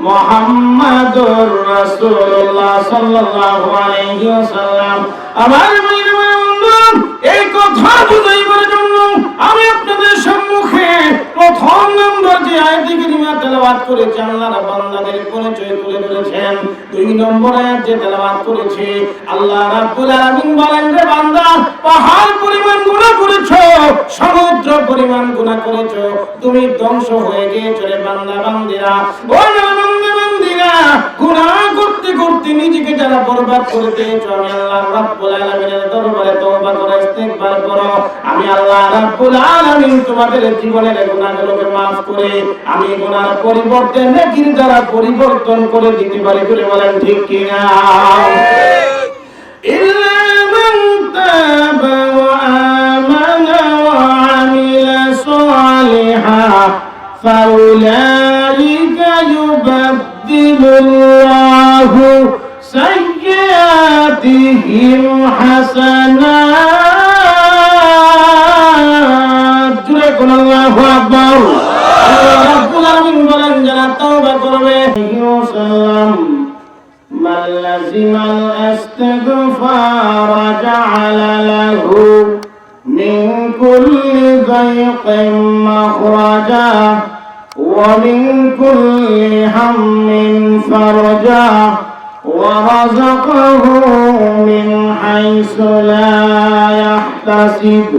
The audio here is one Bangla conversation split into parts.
মুহাম্মাদুর রাসূলুল্লাহ সাল্লাল্লাহু আলাইহি ওয়াসাল্লাম। আমার এই কথা বুঝাইবার জন্য আমি আপনাদের সম্মুখে প্রথম নম্বর যে আয়াতটি কারিমা তেলাওয়াত করেছি, আল্লাহর বান্দাদের পরিচয় তুলে ধরেছেন। 2 নম্বর আয়াত যে তেলাওয়াত করেছি, আল্লাহ রাব্বুল আলামিন বলেন, রে বান্দা, পাহাড় পরিমাণ গুনাহ করেছো, সমুদ্র পরিমাণ গুনাহ করেছো, তুমি ধ্বংস হয়ে গিয়েছো রে বান্দা বান্দিরা। ও বান্দা বান্দিরা, গুনাহ করতে করতে নিজেকে যারা বরবাদ করে দিয়েছো, আমি আল্লাহ রাব্বুল আলামিনের দরবারে তওবা করে ইস্তিগফার করো। আমি আল্লাহ রাব্বুল আলামিন তোমাদের জীবনের গুনাহগুলোকে maaf করে আমি গুনার পরিবর্তে নেকির দ্বারা পরিবর্তন করে দিতে পারি। করে বলেন ঠিক কি না? ইল্লা মান তাবা ওয়া আমানা ওয়া আমিলা সালিহান ফাউলাইকা ইউবাদদিলুল্লাহু সাইয়্যাতিহিম হাসানাত। জোরে কোন আল্লাহু আকবার। আল্লাহ রাব্বুল আলামিন বলেন, যারা তওবা করবে, মান লাজিমাল ইস্তিগফার জাআলা লাহু মিন কুল্লি যায়কিন মাখরাজা ওয়া মিন কুল্লি হাম্মিন ফারজা ওয়া রাযাকাহু মিন হাইসু লা ইয়াহতাসিব।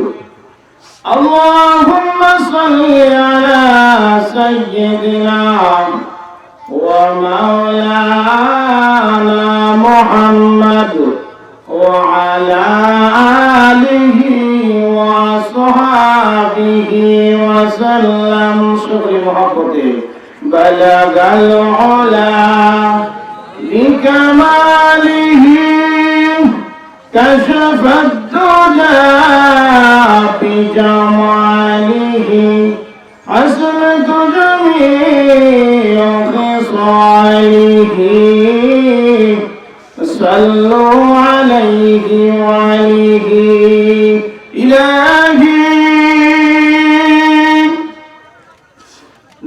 اللهم صل على سيدنا ومولانا محمد وعلى آله وصحبه وسلم. شكر محبته بلغ العلا بكماله كشف الدجى بجماله حسنت جميع خصاله. صلوا عليه وعليه إلهي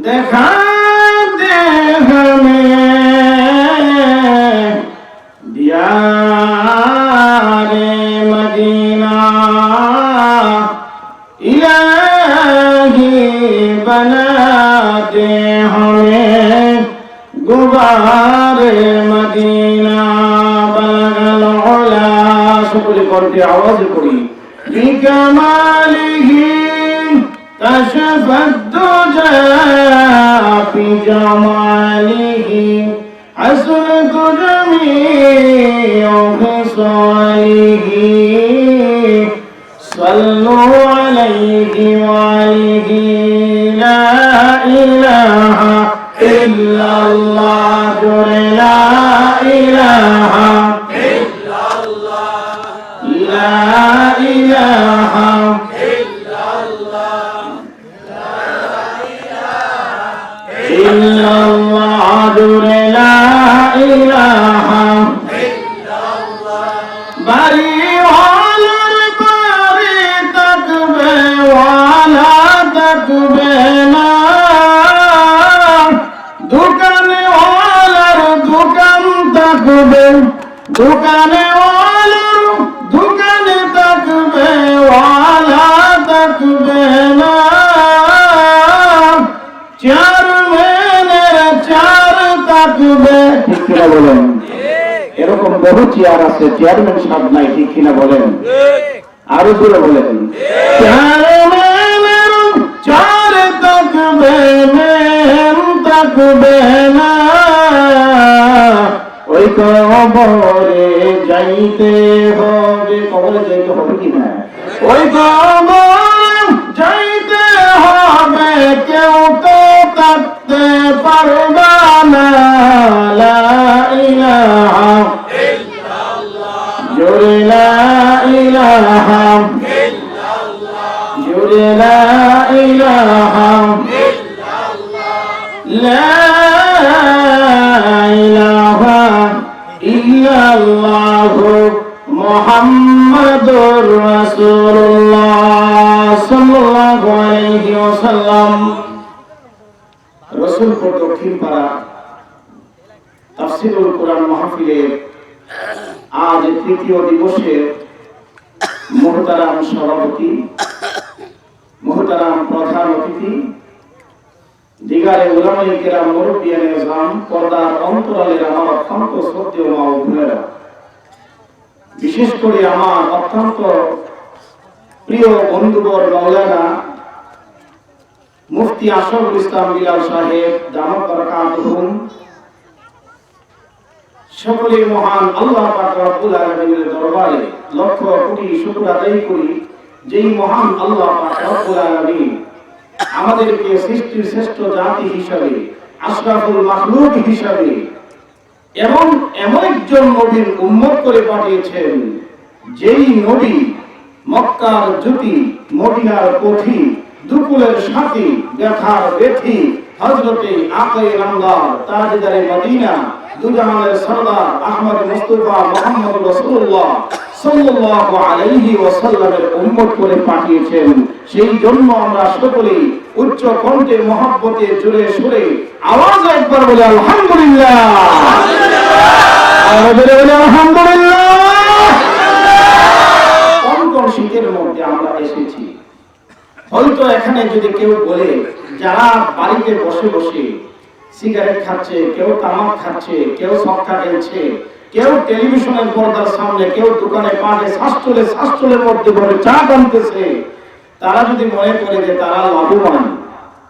देखा दे हमें दियारे मदीना इलाही बना दे हमें गुबारे मदीना बलगल उला. शुक्र करके आवाज करी बिकमालिही كشف الدجى بجماله حسنت جميع خصاله. صلوا عليه وعليه لا إله إلا الله. لا إله إلا الله. لا إله إلا الله. لا إله إلا الله. বাড়ি ওয়ালার বাড়ি থাকবে, ওয়ালা থাকবে না। দোকানে ওয়ালার দোকান থাকবে, দোকানে ওয়ালার দোকানে থাকবে, ওয়ালা থাকবে না। ঠিক কিনা বলেন? এরকম বহু চেয়ার আছে, চেয়ারম্যান সাহেব নাই, ঠিক কিনা বলেন? আরো জোরে বলেন। চেয়ারম্যানের চার থাকবে, মেন থাকবে না। ওই কবরে যাইতে হবে, কবরে যাইতে হবে কিনা? ওই কবরে যাইতে হবে, কেউ তো থাকতে পারবে না। লা ইলাহা ইল্লাল্লাহ. জোরে লা ইলাহা ইল্লাল্লাহ. জোরে লা ইলাহা ইল্লাল্লাহ. লা ইলাহা ইল্লাল্লাহ মুহাম্মাদুর রাসূলুল্লাহ সাল্লাল্লাহু আলাইহি ওয়াসাল্লাম। রসুলপুর দক্ষিণ পাড়া তাফসীরুল কোরআন মাহফিলের আজ তৃতীয় দিবসের মুহতারাম সভাপতি, মুহতারাম প্রধান অতিথি, দিগারে উলামায়ে কেরাম, মুরব্বিয়ানে ইসলাম, পর্দার অন্তরালের আমার অত্যন্ত শ্রদ্ধেয় মা ও বোনেরা, বিশেষ করে আমার অত্যন্ত প্রিয় বন্ধুবর মাওলানা মুফতি আশরাফুল ইসলাম বিলাল সাহেব দামাত বারাকাতুহুম, সকলের মহান আল্লাহ পাক রব্বুল আলামিনের দরবারে লক্ষ কোটি শুকর আদায় করি, যেই মহান আল্লাহ পাক রব্বুল আলামিন আমাদেরকে সৃষ্টির শ্রেষ্ঠ জাতি হিসাবে, আশরাফুল মাখলুক হিসাবে এবং এমন একজন নবীর উম্মত করে পাঠিয়েছেন, যেই নবী মক্কার জ্যোতি, মদিনার পথি, দুকুলের সাথী, ব্যথার ব্যথি, হযরতে আকায়ে নামদার, তাজদারে মদিনা, দুজাহানের সরদার আহমদ মুস্তাফা মুহাম্মদ রাসূলুল্লাহ সাল্লাল্লাহু আলাইহি ওয়াসাল্লামের উম্মত করে পাঠিয়েছেন। সেই জন্য আমরা সকলেই উচ্চ কণ্ঠে মহব্বতে জোরে সুরে আওয়াজ একবার বলে আলহামদুলিল্লাহ, আলহামদুলিল্লাহ। কোন শীতের মধ্যে আমরা এসেছি, হয়তো এখানে যদি কেউ বলে যারা বাড়িতে বসে বসে সিগারেট খাচ্ছে, কেউ তামাক খাচ্ছে, কেউ সক্কা খেলছে, কেউ টেলিভিশনের পর্দার সামনে, কেউ দোকানে পাটে শাস্ত্রের মধ্যে বসে চা বানতেছে, তারা যদি মনে করে যে তারা লাভবান,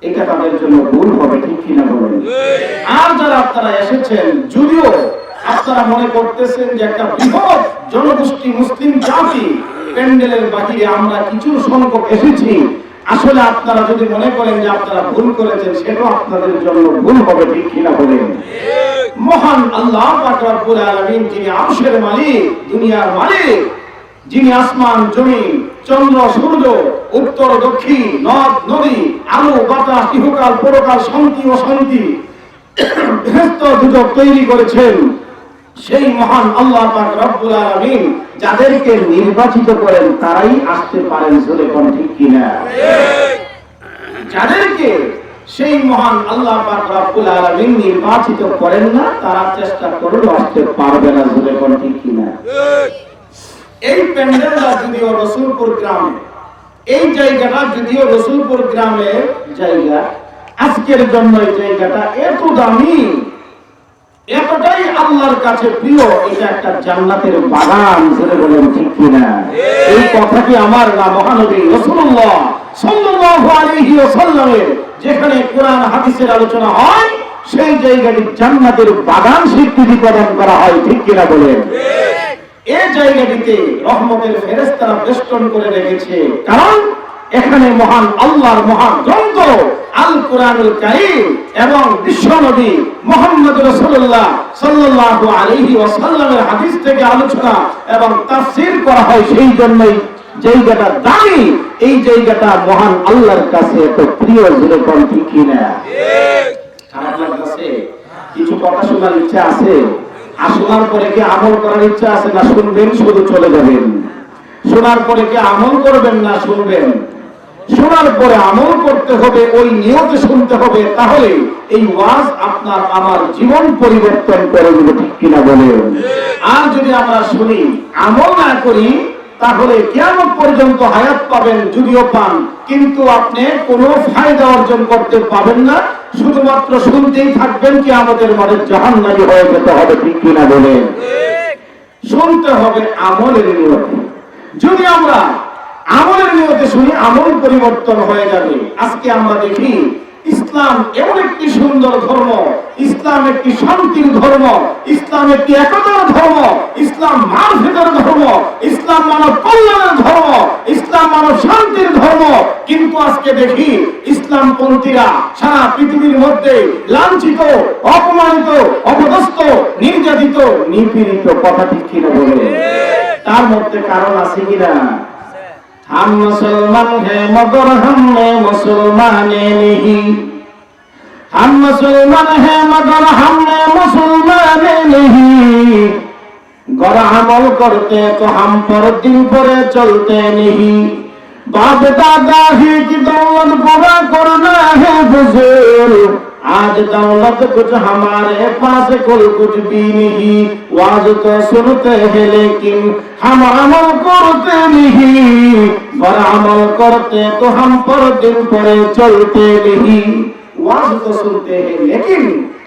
এটা তাদের জন্য ভুল হবে, ঠিক কিনা বলেন? আর যারা আপনারা এসেছেন, যদিও আপনারা মনে করতেছেন যে একটা বৃহৎ জনগোষ্ঠী মুসলিম জাতি, প্যান্ডেলের বাহিরে আমরা কিছু সংখ্যক এসেছি, আসলে আপনারা যদি মনে করেন যে আপনারা ভুল করেছেন, সেটাও আপনাদের জন্য ভুল হবে, ঠিক কিনা বলেন? মহান আল্লাহ পাক রব্বুল আলামিন, যিনি আরশের মালিক, দুনিয়ার মালিক, যিনি আসমান জমিন, চন্দ্র সূর্য, উত্তর দক্ষিণ, নদ নদী, আলো বাতাস, ইহকাল পরকাল, শান্তি অশান্তি, বেহেশত দুজক তৈরি করেছেন, সেই মহান আল্লাহ পাক রব্বুল আলামিন যাদেরকে নির্বাচিত করেন তারাই আসতে পারেন, জোরে কোন ঠিক কিনা? যাদেরকে সেই মহান আল্লাহ পাক রব্বুল আলামিন নির্বাচিত করেন না, তারা চেষ্টা করলেও আসতে পারবে না, জোরে কোন ঠিক কিনা? এই প্যান্ডেলটা যদিও রসুলপুর গ্রামে, এই জায়গাটা যদিও রসুলপুর গ্রামের জায়গা, আজকের জন্য এই জায়গাটা এত দামি, এতটাই আল্লাহর কাছে প্রিয়, এটা একটা জান্নাতের বাগান, জোরে বলেন ঠিক কিনা? এই কথা কি আমার না মহানবী রাসূলুল্লাহ সাল্লাল্লাহু আলাইহি ওয়াসাল্লামের যেখানে কোরআন হাদিসের আলোচনা হয়, সেই জায়গাটি জান্নাতের বাগান স্বীকৃতি প্রদান করা হয়, ঠিক কিনা বলেন? এই জায়গাটিতে রহমতের ফেরেশতারা বেষ্টন করে রেখেছে, কারণ এখানে মহান আল্লাহর মহান গ্রন্থ আল কোরআনুল কারীম এবং বিশ্বনবী মুহাম্মদ রাসূলুল্লাহ সাল্লাল্লাহু আলাইহি ওয়াসাল্লামের হাদিস থেকে আলোচনা এবং তাফসীর করা হয়, সেই জন্যই জায়গাটা দামি, এই জায়গাটা মহান আল্লাহর কাছে এত প্রিয়, জোরে কোন ঠিক কিনা? খারাপ লাগছে? কিছু কথা শোনার ইচ্ছা আছে? শোনার পরে কি আমল করার ইচ্ছা আছে, না শুনবেন শুধু চলে যাবেন? শোনার পরে কি আমল করবেন, না শুনবেন? শোনার পরে আমল করতে হবে, ওই নিয়তে শুনতে হবে, তাহলে এই ওয়াজ আপনার আমার জীবন পরিবর্তন করে দিবে, ঠিক কিনা বলেন? আর যদি আমরা শুনি আমল না করি, তাহলে কিয়ামত পর্যন্ত হায়াত পাবেন, যদিও পান, কিন্তু আপনি কোনো ফায়দা অর্জন করতে পাবেন না, শুধুমাত্র শুনতেই থাকবেন, কিয়ামতের মাঠে জাহান্নামী হয়ে যেতে হবে, ঠিক কিনা বলেন? শুনতে হবে আমলের নিয়তে। যদি আমরা আমলের নিয়তে শুনি, আমল পরিবর্তন হয়ে যাবে। আজকে আমরা দেখি ইসলাম এমন একটি সুন্দর ধর্ম, ইসলাম একটি শান্তির ধর্ম, ইসলাম একটি একতার ধর্ম, ইসলাম মানবতার ধর্ম, ইসলাম মানব কল্যাণের ধর্ম, ইসলাম মানব শান্তির ধর্ম, কিন্তু আজকে দেখি ইসলামপন্থীরা সারা পৃথিবীর মধ্যে লাঞ্ছিত, অপমানিত, অপদস্থ, নির্যাতিত, নিপীড়িত, কথা ঠিক কিনা বলে? তার মধ্যে কারণ আছে কিনা? हम मुसलमान हैं मगर हमने मुसलमाने नहीं, हम मुसलमान हैं मगर हमने मुसलमाने नहीं, गर अमल करते तो हम पर दिन पर चलते नहीं, बाप दादा ही की दौलत पूरा करना है बुजुर्ग, आज दौलत कुछ हमारे पास कुल कुछ भी नहीं, वाज तो सुनते हैं लेकिन हम अमल करते नहीं, पर अमल करते तो हम पर दिन पर चलते नहीं। वाज तो सुनते हैं लेकिन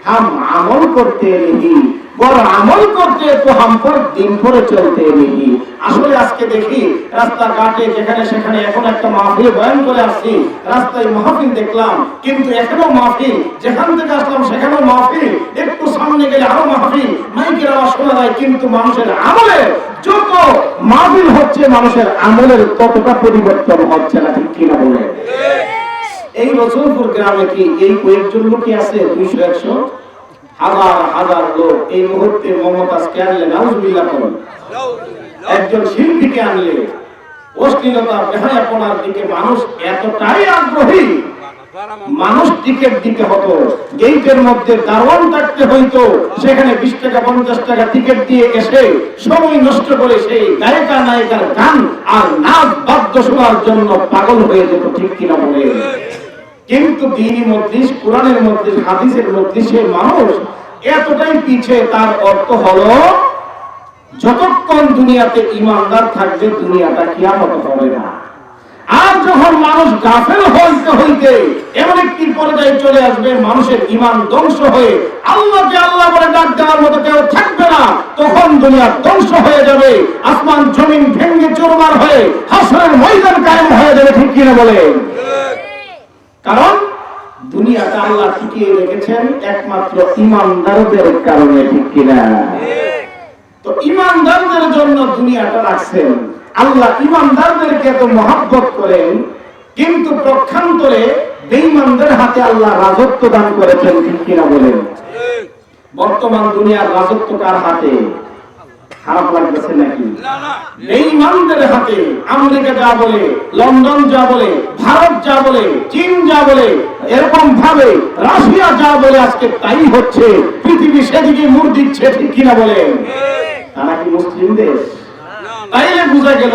हम अमल करते नहीं, और আমল করতে তো हम पर दिन पर চলতে নেই। আসলে আজকে দেখি রাস্তাঘাটে যেখানে সেখানে এখন একটা মাহফিল বয়ান করে আসছি, রাস্তায় মাহফিল দেখলাম, কিন্তু এখনো মাহফিল, যেখান থেকে আসলাম সেখানেও মাহফিল, একটু সামনে গেলে আরো মাহফিল, মাইকের আওয়াজ শোনা যায়, কিন্তু মানুষের আমলে যত মাহফিল হচ্ছে মানুষের আমলের ততটা পরিবর্তন হচ্ছে না, ঠিক কিনা বলে? এই রসুলপুর গ্রামে কি এই কয়েকজন লোকই আছে? 200-100 হাজার হাজার লোক এই মুহূর্তে মমতাজকে আনলে নাউজুবিল্লাহ করুন, একজন শিল্পীকে আনলে অশ্লীলতা বেহায়াপনার দিকে মানুষ এতটাই আগ্রহী, মানুষ টিকিট দিতে হতো, গেটের মধ্যে দারোয়ান থাকতে হইতো, সেখানে 20 টাকা 50 টাকা টিকিট দিয়ে এসে সময় নষ্ট করে সেই গায়িকা নায়িকার গান আর নাচ বাদ্য শোনার জন্য পাগল হয়ে যেত, ঠিক কিনা বলে? কিন্তু দ্বীনি মজলিস, কোরআনের মজলিস, হাদিসের মজলিস, সে মানুষ এতটাই পিছে, তার অর্থ হলো যতক্ষণ দুনিয়াতে ইমানদার থাকবে দুনিয়াটা কিয়ামত হবে না। আর যখন মানুষ গাফেল হইতে হইতে এমন একটি পর্যায়ে চলে আসবে মানুষের ঈমান ধ্বংস হয়ে আল্লাহকে আল্লাহ বলে ডাক দেওয়ার মতো কেউ থাকবে না, তখন দুনিয়া ধ্বংস হয়ে যাবে, আসমান জমিন ভেঙে চুরমার হয়ে হাসরের ময়দান কায়েম হয়ে যাবে, ঠিক কিনা বলে? কারণ দুনিয়াটা আল্লাহ টিকিয়ে রেখেছেন একমাত্র ইমানদারদের কারণে, ঠিক কিনা? তো ইমানদারদের জন্য দুনিয়াটা রাখছেন আল্লাহ, ইমানদারদেরকে এত মহব্বত করেন, কিন্তু পক্ষান্তরে বেঈমানদের হাতে আল্লাহ রাজত্ব দান করেছেন, ঠিক কিনা বলেন? বর্তমান দুনিয়ার রাজত্ব কার হাতে? খারাপ লাগতেছে নাকি? বেঈমানদের হাতে। আমেরিকা যা বলে, লন্ডন যা বলে, ভারত যা বলে, চীন যা বলে, এরকম ভাবে রাশিয়া যা বলে আজকে তাই হচ্ছে, পৃথিবী সেদিকে মুখ দিচ্ছে, ঠিক কিনা বলেন? তারা কি মুসলিম দেশ? তাইলে বুঝা গেল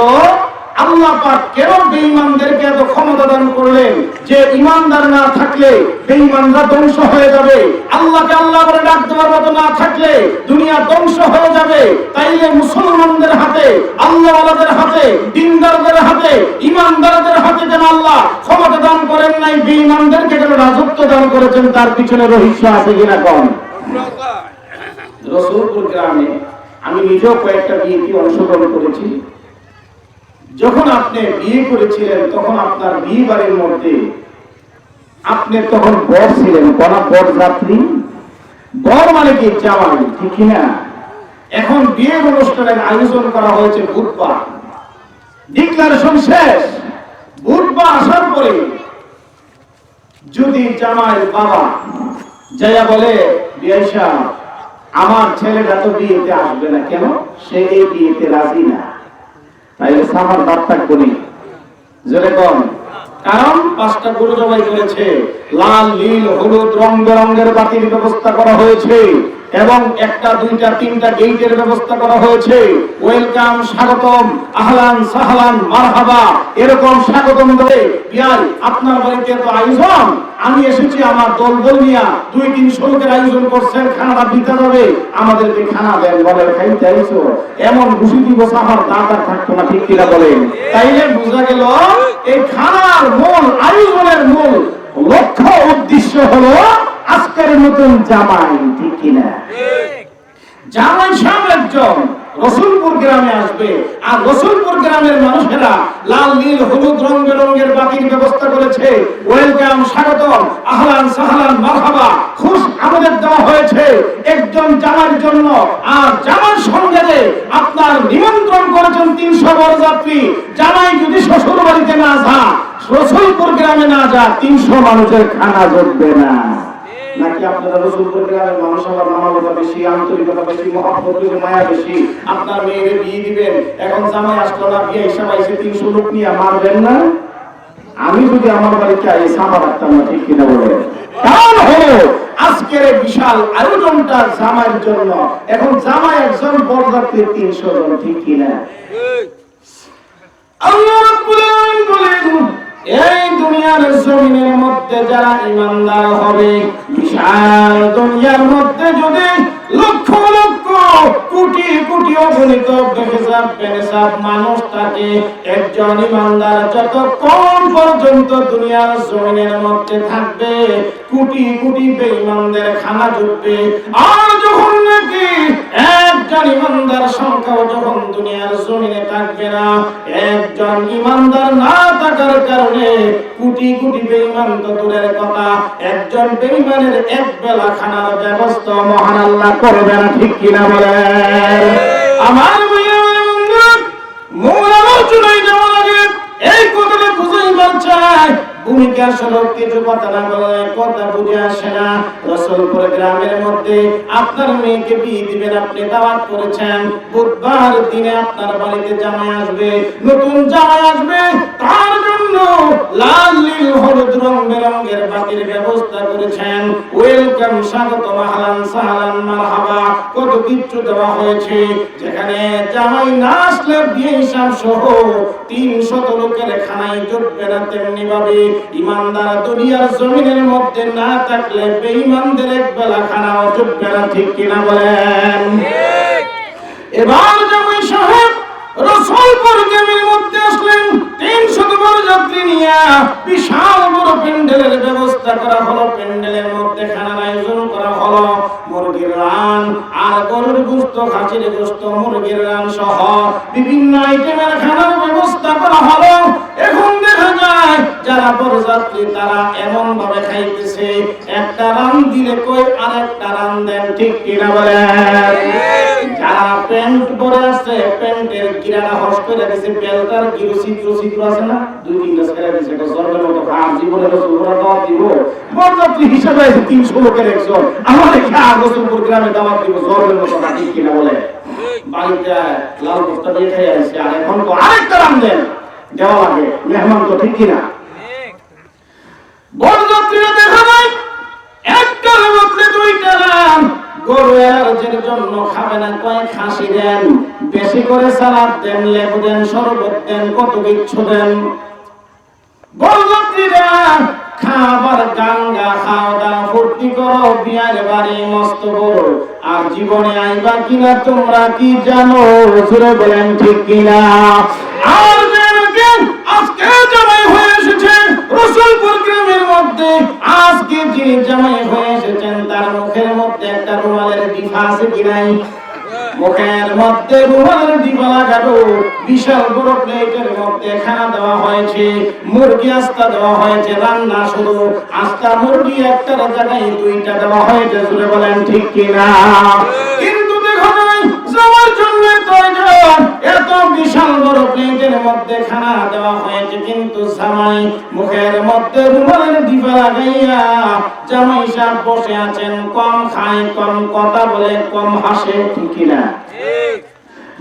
আল্লাহ পাক কেন বেঈমানদেরকে এত ক্ষমতা দান করলেন, যে ইমানদার না থাকলে বেঈমানরা ধ্বংস হয়ে যাবে, আল্লাহকে আল্লাহ বলে ডাক দেওয়ার মতো না থাকলে দুনিয়া ধ্বংস হয়ে যাবে। তাইলে মুসলমানদের হাতে, আল্লাহওয়ালাদের হাতে, দিনদারদের হাতে, ইমানদারদের হাতে যেন আল্লাহ ক্ষমতা দান করেন নাই, বেঈমানদেরকে যেন রাজত্ব দান করেছেন, তার পিছনে রহস্য আছে কিনা কম? রসুলপুর গ্রামে আমি নিজেও কয়েকটা বিয়েতে অংশগ্রহণ করেছি। যখন আপনি বিয়ে করেছিলেন তখন আপনার বিয়ে বাড়ির মধ্যে আপনি তখন বর ছিলেন, বড় বর যাত্রী, বর মানে কি জামাই, ঠিক না? এখন বিয়ের অনুষ্ঠানের আয়োজন করা হয়েছে বুধবার, ডিক্লারেশন শেষ, বুধবার আসার পরে যদি জামাই বাবা যাইয়া বলে বিয়াই সাহেব আমার ছেলেটা তো বিয়েতে আসবে না, কেন? সে এই বিয়েতে রাজি না, তাইলে সামার বার্তা করি জোরে কম, কারণ 5টা গরু জবাই করেছে, লাল নীল হলুদ রং বেরঙের বাতির ব্যবস্থা করা হয়েছে, এবং 1টা 2টা 3টা গেটের ব্যবস্থা করা হয়েছে, ওয়েলকাম, স্বাগতম, আহলান সাহলান মারহাবা, এরকম স্বাগতম করে বিয়াই আপনার বাড়িতে তো আয়োজন, আমি এসেছি আমার দলবল নিয়া, 2-300 লোকের আয়োজন করছেন, খানাটা দিতে হবে, আমাদেরকে খানা দেন, বলে খাইতে আইছো, এমন ঘুষি দিব আমার দাঁড়া থাকতো না, ঠিক কিনা বলেন? তাইলে বোঝা গেল এই খানার মূল আয়োজনের মূল লক্ষ্য উদ্দেশ্য হলো আজকের নতুন জামাই, ঠিক কিনা? জামাই সাহেব একজন রসুলপুর গ্রামে আসবে, আর রসুলপুর গ্রামের মানুষেরা লাল নীল হলুদ রং বেরঙের বাতির ব্যবস্থা করেছে, ওয়েলকাম, স্বাগতম, আহলান সাহলান মারহাবা, খুশ আমাদের দেওয়া হয়েছে একজন জামাইয়ের জন্য। আর জামাইয়ের সঙ্গে যে আপনার নিমন্ত্রণ করেছেন 300 বরযাত্রী, জামাই যদি শ্বশুর বাড়িতে না যা, রসুলপুর গ্রামে না যা, 300 মানুষের খানা জুটবে না। নাকি আপনারা রসুলপুর গ্রামের মানুষ আবার মানবতা বেশি, আন্তরিকতা বেশি, মহব্বত বেশি, মায়া বেশি, আপনার মেয়েকে বিয়ে দিবেন, এখন জামাই আসলো না, বিয়ে হিসাবে এসে 300 লোক নিয়ে মারবেন না? আমি যদি আমার বাড়িতে আই সামা রাখতাম না, ঠিক কিনা বলে? কারণ হলো আজকের এই বিশাল আয়োজনটা জামাইয়ের জন্য, এখন জামাই একজন, বরযাত্রী 300 জন, ঠিক কিনা? আল্লাহ রাব্বুল আলামিন বলেন এই দুনিয়ার জমিনের মধ্যে যারা ইমানদার হবে, বিশাল দুনিয়ার মধ্যে যদি লক্ষ লক্ষ কোটি কোটি অগণিত বেহেসাব মানুষ থাকে, একজন ইমানদার যতক্ষণ পর্যন্ত দুনিয়ার জমিনের মধ্যে থাকবে কোটি কোটি বেঈমানদের খানা জুটবে। আর যখন নাকি একজন ইমানদার সংখ্যাও যখন দুনিয়ার জমিনে থাকবে না, একজন ইমানদার না থাকার কারণে কোটি কোটি বেঈমান তো দূরের কথা, একজন বেঈমানের এক বেলা খানার ব্যবস্থা মহান আল্লাহ করবে না, ঠিক কিনা বলেন? আমার মূল আলোচনায় যাওয়ার আগে এই কথাটা বুঝাইবার চাই, ভূমিকা স্বরূপ কিছু কথা না বলে কথা বুঝে আসে না। রসুলপুর গ্রামের মধ্যে আপনার মেয়েকে বিয়ে দিবেন, আপনি দাওয়াত করেছেন, বুধবার দিনে আপনার বাড়িতে জামাই আসবে, নতুন জামাই আসবে, তার জন্য লাল নীল হলুদ রং বেরঙের বাতির ব্যবস্থা করেছেন। ওয়েলকাম, স্বাগত, আহলান সাহলান মারহাবা, কত কিছু দেওয়া হয়েছে। যেখানে জামাই না আসলে বিয়ে হিসাব সহ 300 লোকের খানায় জুটবে না, তেমনি ভাবে ইমানদার দুনিয়ার জমিনের মধ্যে না থাকলে বেঈমানদের এক বেলা খানাও জুটবে না, ঠিক কিনা বলেন? এবার জামাই সাহেব রসুলপুর গ্রামের মধ্যে আসলেন 300 বড় যাত্রী নিয়ে। বিশাল বড় প্যান্ডেলের ব্যবস্থা করা হলো, প্যান্ডেলের মধ্যে খানার আয়োজন করা হলো। মুরগির রান আর গরুর গোশত, খাসির গোশত, মুরগির রান সহ বিভিন্ন আইটেমের খানার ব্যবস্থা করা হলো। এখন দেখা যায় যারা বড় যাত্রী তারা এমন ভাবে খাইতেছে, একটা রান দিলে কই আরেকটা রান দেন, ঠিক কিনা বলেন? যারা প্যান্ট পরে আছে প্যান্টের গিরাটা হস করে দিয়েছে, বেলটার গিরো চিত্র আছে না, 2-3টা ছেড়ে দিয়েছে, এটা জন্মের মতো ভাব জীবনের রসুলপুরা দাওয়াত দিব। বরযাত্রী হিসাবে আছে 300 লোকের একজন, আমাদের খেয়াল রসুলপুর গ্রামে দাওয়াত দিব, জন্মের মতো না, ঠিক কিনা বলে? বাড়িতে লাল বস্তা দিয়ে খেয়ে আসছে, আর এখন তো আরেকটা রান দেন দেওয়া লাগে, মেহমান তো, ঠিক কিনা? বরযাত্রীরা দেখা যায় একটা বদলে 2টা রান, গরু এলার্জির জন্য খাবে না, কয়েক খাসি দেন, বেশি করে সালাদ দেন, লেবু দেন, শরবত দেন, কত কিছু দেন। বরযাত্রীরা খাবার গাঙ্গা খাওয়া দাওয়া ফুর্তি করো, বিয়ার বাড়ি মস্ত বড়, আর জীবনে আইবা কিনা তোমরা কি জানো? জোরে বলেন, ঠিক কিনা? আর আজকে জামাই হয়ে এসেছে রসুলপুর গ্রামের মধ্যে, আজকে যিনি জামাই হয়ে এসেছেন তার মুখের মধ্যে একটা রুমালের ডিফা আছে কি নাই? মুখের মধ্যে রুমালের ডিফা লাগানো, বিশাল বড় প্লেটের মধ্যে খানা দেওয়া হয়েছে, মুরগি আস্তা দেওয়া হয়েছে, রান্না শুরু, আস্তা মুরগি একটার জায়গায় 2টা দেওয়া হয়েছে, জুড়ে বলেন, ঠিক কিনা? কিন্তু দেখো নাই যাওয়ার জন্য প্রয়োজন এত বিশাল বড় প্লেটের মধ্যে খানা দেওয়া হয়েছে, কিন্তু জামাই মুখের মধ্যে রুমালের ডিফা লাগাইয়া জামাই সাহেব বসে আছেন, কম খায়, কম কথা বলে, কম হাসে, ঠিক কিনা?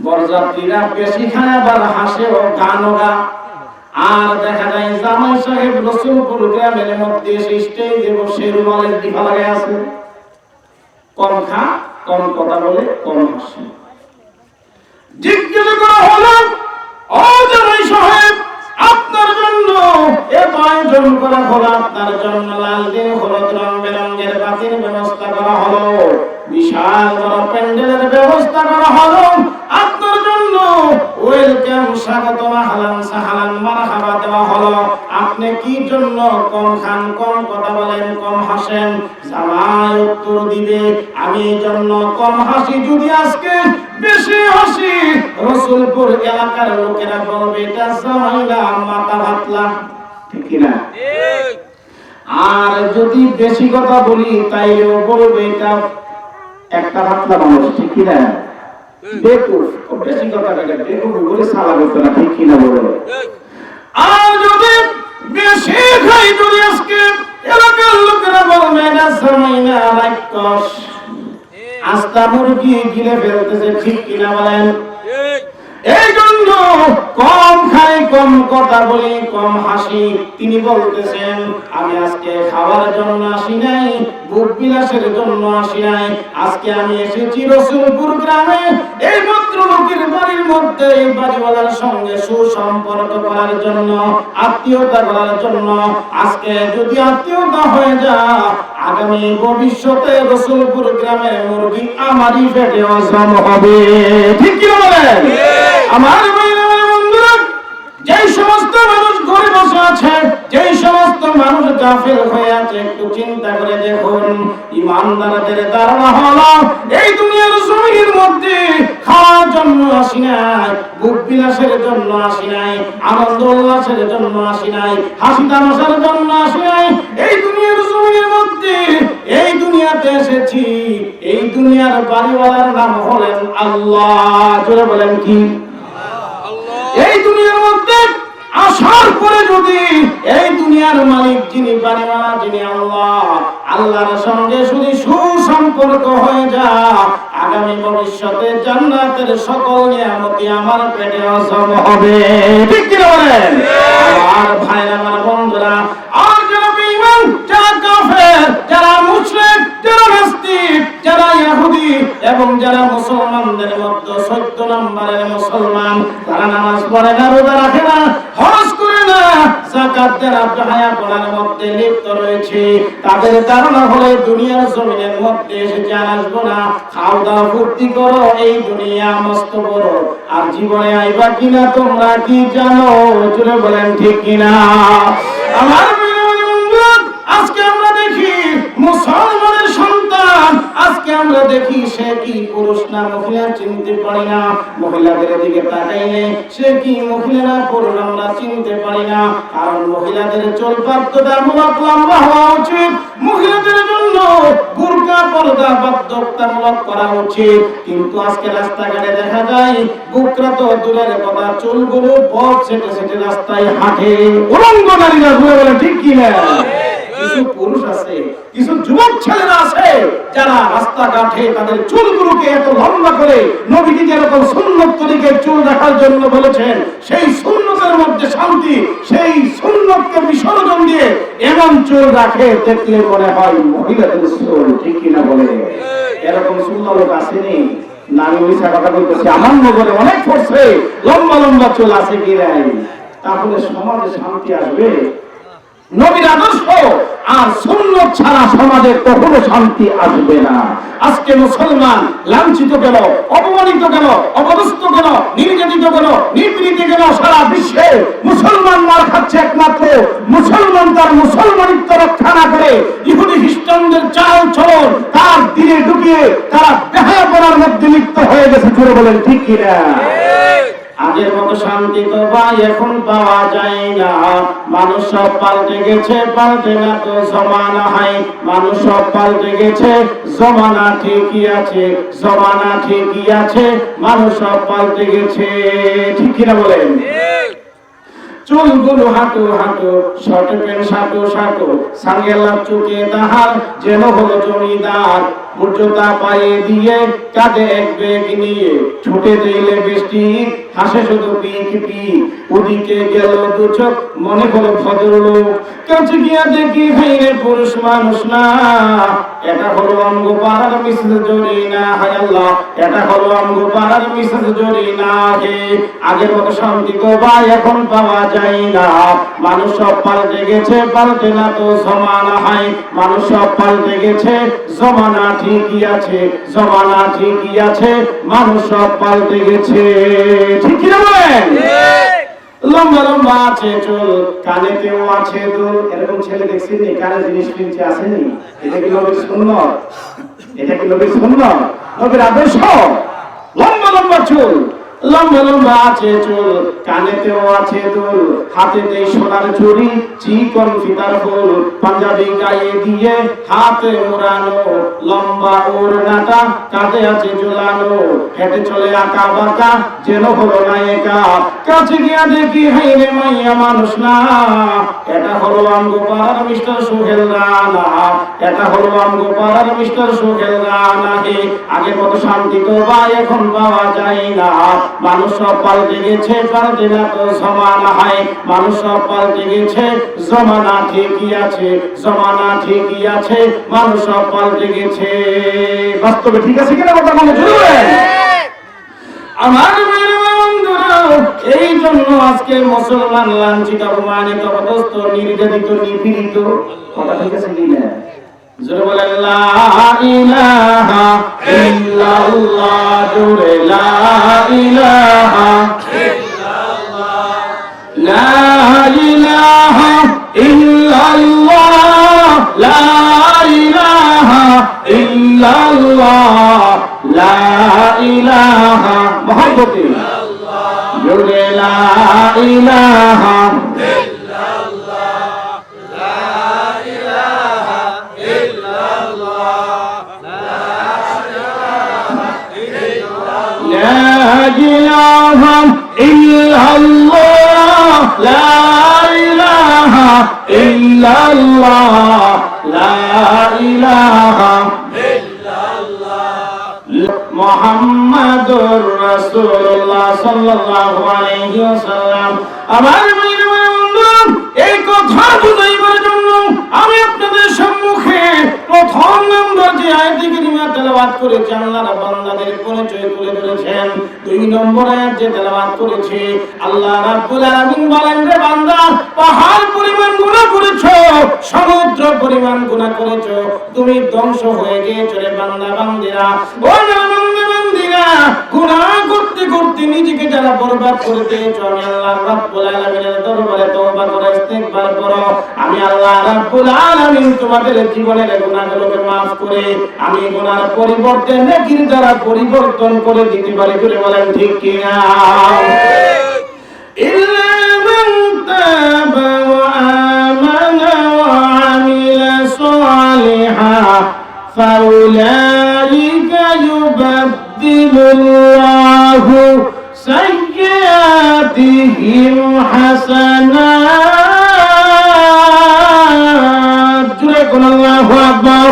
বরযাত্রীরা বেশি খায়, আবার হাসে ও গানও গা। আর দেখা যায় জামাই সাহেব রসুলপুর গ্রামের মধ্যে এসে স্টেজে বসে রুমালের ডিফা লাগাই আছে, কম খা, কম কথা বলে, কম হাসে। জিজ্ঞেস করা হলো, ও জামাই সাহেব আপনার জন্য এত আয়োজন করা হলো, আপনার জন্য লাল দিন হলুদ রং বেরঙের বাতির ব্যবস্থা করা হলো, বিশাল বড় প্যান্ডেলের ব্যবস্থা করা হলো, আপনার জন্য ওয়েলকাম, স্বাগত, আহলান সাহলান মারহাবা দেওয়া হলো, আপনি কি জন্য কম খান, কম কথা বলেন, কম হাসেন? জামাই উত্তর দিবে, আমি এই জন্য কম হাসি, যদি আজকে বেশি হাসি রসুলপুর এলাকার লোকেরা বলবে এটা জামাইলা মাথা ভাতলা, ঠিক না? আর যদি বেশি কথা বলি তাইলেও বলবে এটা একটা ভাতলা মানুষ, ঠিক কিনা? বেকুফ, বেশি কথা বেকুফ বলে সালা করতে না, ঠিক কিনা বলে? আর যদি বেশি খাই, যদি আজকে এলাকার লোকেরা বলবে এটা জামাইলা রাক্ষস, আস্তা মুরগি গিলে ফেলতেছে, ঠিক কিনা বলেন? এই জন্য কম খাই, কম কথা বলি, কম হাসি। তিনি বলতেছেন আমি আজকে খাওয়ার জন্য আসি নাই, ভোগ বিলাসের জন্য আসি নাই, আজকে আমি এসেছি রসুলপুর গ্রামে এই ভদ্রলোকের বাড়ির মধ্যে বাড়িওয়ালার সঙ্গে সুসম্পর্ক করার জন্য, আত্মীয়তা করার জন্য। আজকে যদি আত্মীয়তা হয়ে যায়, আগামী ভবিষ্যতে রসুলপুর গ্রামের মুরগি আমারই পেটে হজম হবে। ঠিক কি বলেন? আমার বন্ধুরা, যে সমস্ত মানুষ ঘরে বসে আছে, যে সমস্ত মানুষ গাফিল হয়ে আছে, একটু চিন্তা করে দেখুন। ইমানদারদের ধারণা হলো এই দুনিয়ার জমিনের মধ্যে খাওয়ার জন্য আসি নাই, ভোগ বিলাসের জন্য আসি নাই, আনন্দ উল্লাসের জন্য আসি নাই, হাসি তামাশার জন্য আসি নাই। এই দুনিয়ার জমিনের মধ্যে, এই দুনিয়াতে এসেছি, এই দুনিয়ার বাড়িওয়ালার নাম হলেন আল্লাহ। জোরে বলেন কি? এই দুনিয়ার মধ্যে আসার পরে যদি এই দুনিয়ার মালিক যিনি, বাড়িওয়ালা যিনি আল্লাহ, আল্লাহর সঙ্গে যদি সুসম্পর্ক হয়ে যায়, আগামী ভবিষ্যতে জান্নাতের সকল নিয়ামতি আমার পেটে হজম হবে। ঠিক কি বলেন? আর ভাইরা, আমার বন্ধুরা, আর যারা বেঈমান, যারা কাফের, যারা মুশরিক, যারা নাস্তিক, যারা ইহুদি এবং যারা মুসলমানদের মধ্যে 14 নম্বরের মুসলমান, তারা নামাজ পড়ে না, রোজা রাখে না, হজ করে না, যাকাত দেয় না, হায়া পড়ার মধ্যে লিপ্ত রয়েছে, তাদের ধারণা হলে দুনিয়ার জমিনের মধ্যে এসে আর আসবো না, খাও দাও ফুর্তি করো, এই দুনিয়া মস্ত বড়, আর জীবনে আইবা কিনা তোমরা কি জানো? জোরে বলেন ঠিক কিনা? আমার আজকে আমরা দেখি মুসলমানের সন্তান, আজকে আমরা দেখি সে কি পুরুষ না মহিলা চিনতে পারি না, মহিলাদের দিকে তাকাইলে সে কি মহিলা না পুরুষ আমরা চিনতে পারি না। কারণ মহিলাদের চুল বাধ্যতামূলক লম্বা হওয়া উচিত, মহিলাদের জন্য বুরকা পর্দা বাধ্যতামূলক করা উচিত। কিন্তু আজকে রাস্তাঘাটে দেখা যায় বুকরা তো দূরের কথা, চুলগুলো বক ছেটে ছেটে রাস্তায় হাঁটে উলঙ্গ নারীরা। বলে ঠিক কি না? কিছু পুরুষ আছে, কিছু যুবক ছেলেরা আছে যারা রাস্তাঘাটে তাদের চুলগুলোকে এত লম্বা করে, নবীজি যেরকম সুন্নত তরিকায় চুল রাখার জন্য বলেছেন, সেই সুন্নতের মধ্যে শান্তি, সেই সুন্নতকে বিসর্জন দিয়ে এমন চুল রাখে, দেখলে মনে হয় মহিলাদের চুল। ঠিক কিনা বলে? এরকম সুন্দর লোক আসেনি? নারী মিশা কথা বলতেছে, আমার নগরে অনেক পড়ছে, লম্বা লম্বা চুল আছে কি নাই? তাহলে সমাজে শান্তি আসবে? নবীর আদর্শ আর সুন্নাত ছাড়া সমাজে কখনো শান্তি আসবে না। আজকে মুসলমান লাঞ্ছিত কেন, অপমানিত কেন, অপদস্থ কেন, নির্যাতিত কেন, নিপীড়িত কেন? সারা বিশ্বে মুসলমান মার খাচ্ছে, একমাত্র মুসলমান তার মুসলমানিত্ব রক্ষা না করে ইহুদি খ্রিস্টানদের চাল চলন তার দিনে ঢুকিয়ে তারা বেহায়াপনার মধ্যে লিপ্ত হয়ে গেছে। জোরে বলেন ঠিক কিনা? আগের মতো শান্তি তো ভাই এখন পাওয়া যায় না। মানুষ সব পাল্টে গেছে, পাল্টে না তো জমানা হয়। মানুষ সব পাল্টে গেছে, জমানা ঠিকই আছে, জমানা ঠিকই আছে, মানুষ সব পাল্টে গেছে। ঠিক কিনা বলেন? চুলগুলো হাঁটু হাঁটু, শর্ট প্যান্ট সাঁটু সাঁটু, সাঙ্গেলা চুকে তাহার যেন হলো জমিদার। মর্যাদা পায়ে দিয়ে কাঁধে এক ব্যাগ নিয়ে ছুটে দিলে বৃষ্টি, হাসে শুধু পিক পিক। ওদিকে গেল দু চোখ, মনে হলো ভদ্রলোক। কাছে গিয়া দেখি ভাইরে পুরুষ মানুষ না, এটা হলো অঙ্গ পাড়ার মিসেস জরিনা। হায় আল্লাহ, এটা হলো অঙ্গ পাড়ার মিসেস জরিনা। হে আগের মতো শান্তি তো ভাই এখন পাওয়া যায় না। মানুষ সব পাল্টে গেছে, পাল্টে না তো জমানা হয়। মানুষ সব পাল্টে গেছে, জমানা ঠিকই আছে, জমানা ঠিকই আছে, মানুষ সব পাল্টে গেছে। ঠিক কি বলেন? লম্বা লম্বা আছে চুল, কানেতেও আছে দুল। এরকম ছেলে দেখছেন নি? কানে জিনিস কিনছে আসেনি? এটা কি নবীর সুন্নাত? এটা কি নবীর সুন্নাত? নবীর আদর্শ? লম্বা লম্বা চুল, লম্বা লম্বা আছে চুল, কানেতেও আছে দুল, হাতেতে সোনার চুড়ি, চিকন ফিতার ফুল, পাঞ্জাবি গায়ে দিয়ে হাতে মোড়ানো, লম্বা ওড়নাটা কাঁধে আছে ঝুলানো, হেঁটে চলে আঁকা বাঁকা যেন হলো নায়িকা। কাছে গিয়া দেখি হাইরে মাইয়া মানুষ না, এটা হলো অঙ্গপাড়ার মিস্টার সোহেল রানা, এটা হলো অঙ্গপাড়ার মিস্টার সোহেল রানা। হে আগের মতো শান্তি তো ভাই এখন পাওয়া যায় না। মানুষ সব পাল্টে গেছে, পাল্টে না তো জমানা হয়। মানুষ সব পাল্টে গেছে, জমানা ঠিকই আছে, জমানা ঠিকই আছে, মানুষ সব পাল্টে গেছে। বাস্তবে ঠিক আছে কিনা কথা বলে? আমার এই জন্য আজকে মুসলমান লাঞ্ছিত, অপমানিত, অপদস্থ, নির্যাতিত, নিপীড়িত। কথা ঠিক আছে কি না? জোরে বলেন লা ইলাহা ইল্লাল্লাহ, জোরে লা ইলাহা ইল্লাল্লাহ, লা ইলাহা ইল্লাল্লাহ, লা ইলাহা ইল্লাল্লাহ, লা ইলাহা মুহাম্মাদুর রাসূলুল্লাহ, জোরে লা ইলাহা মুহাম্মাদুর রাসূলুল্লাহ সাল্লাল্লাহু আলাইহি ওয়াসাল্লাম। আমার এই কথা বুঝাইবার জন্য আমি আপনাদের সম্মুখে প্রথম নম্বর যে আয়াতে কারিমা তেলাওয়াত করেছি, আল্লাহর বান্দাদের পরিচয় তুলে ধরেছেন। 2 নম্বর আয়াত যে তেলাওয়াত করেছি, আল্লাহ রাব্বুল আলামিন বলেন, রে বান্দা, পাহাড় পরিমাণ গুনাহ করেছো, সমুদ্র পরিমাণ গুনাহ করেছো, তুমি ধ্বংস হয়ে গিয়েছো রে বান্দা বান্দিরা। ও বান্দা বান্দিরা, গুনাহ করতে করতে নিজেকে যারা বরবাদ করে দিয়েছো, আমি আল্লাহ রাব্বুল আলামিনের দরবারে তওবা করে ইস্তিগফার করো। আমি আল্লাহ রাব্বুল আলামিন তোমাদের জীবনের গুনাহগুলোকে maaf করে আমি গুনার পরিবর্তে নেকির দ্বারা পরিবর্তন করে দিতে পারি। করে বলেন ঠিক কি না? ইল্লা মান তাবা ওয়া আমানা ওয়া আমিলা সালিহান ফাউলাইকা ইউবাদদিলুল্লাহু সাইয়্যাতিহিম হাসানাত। জুড়ে কোন আল্লাহু আকবার।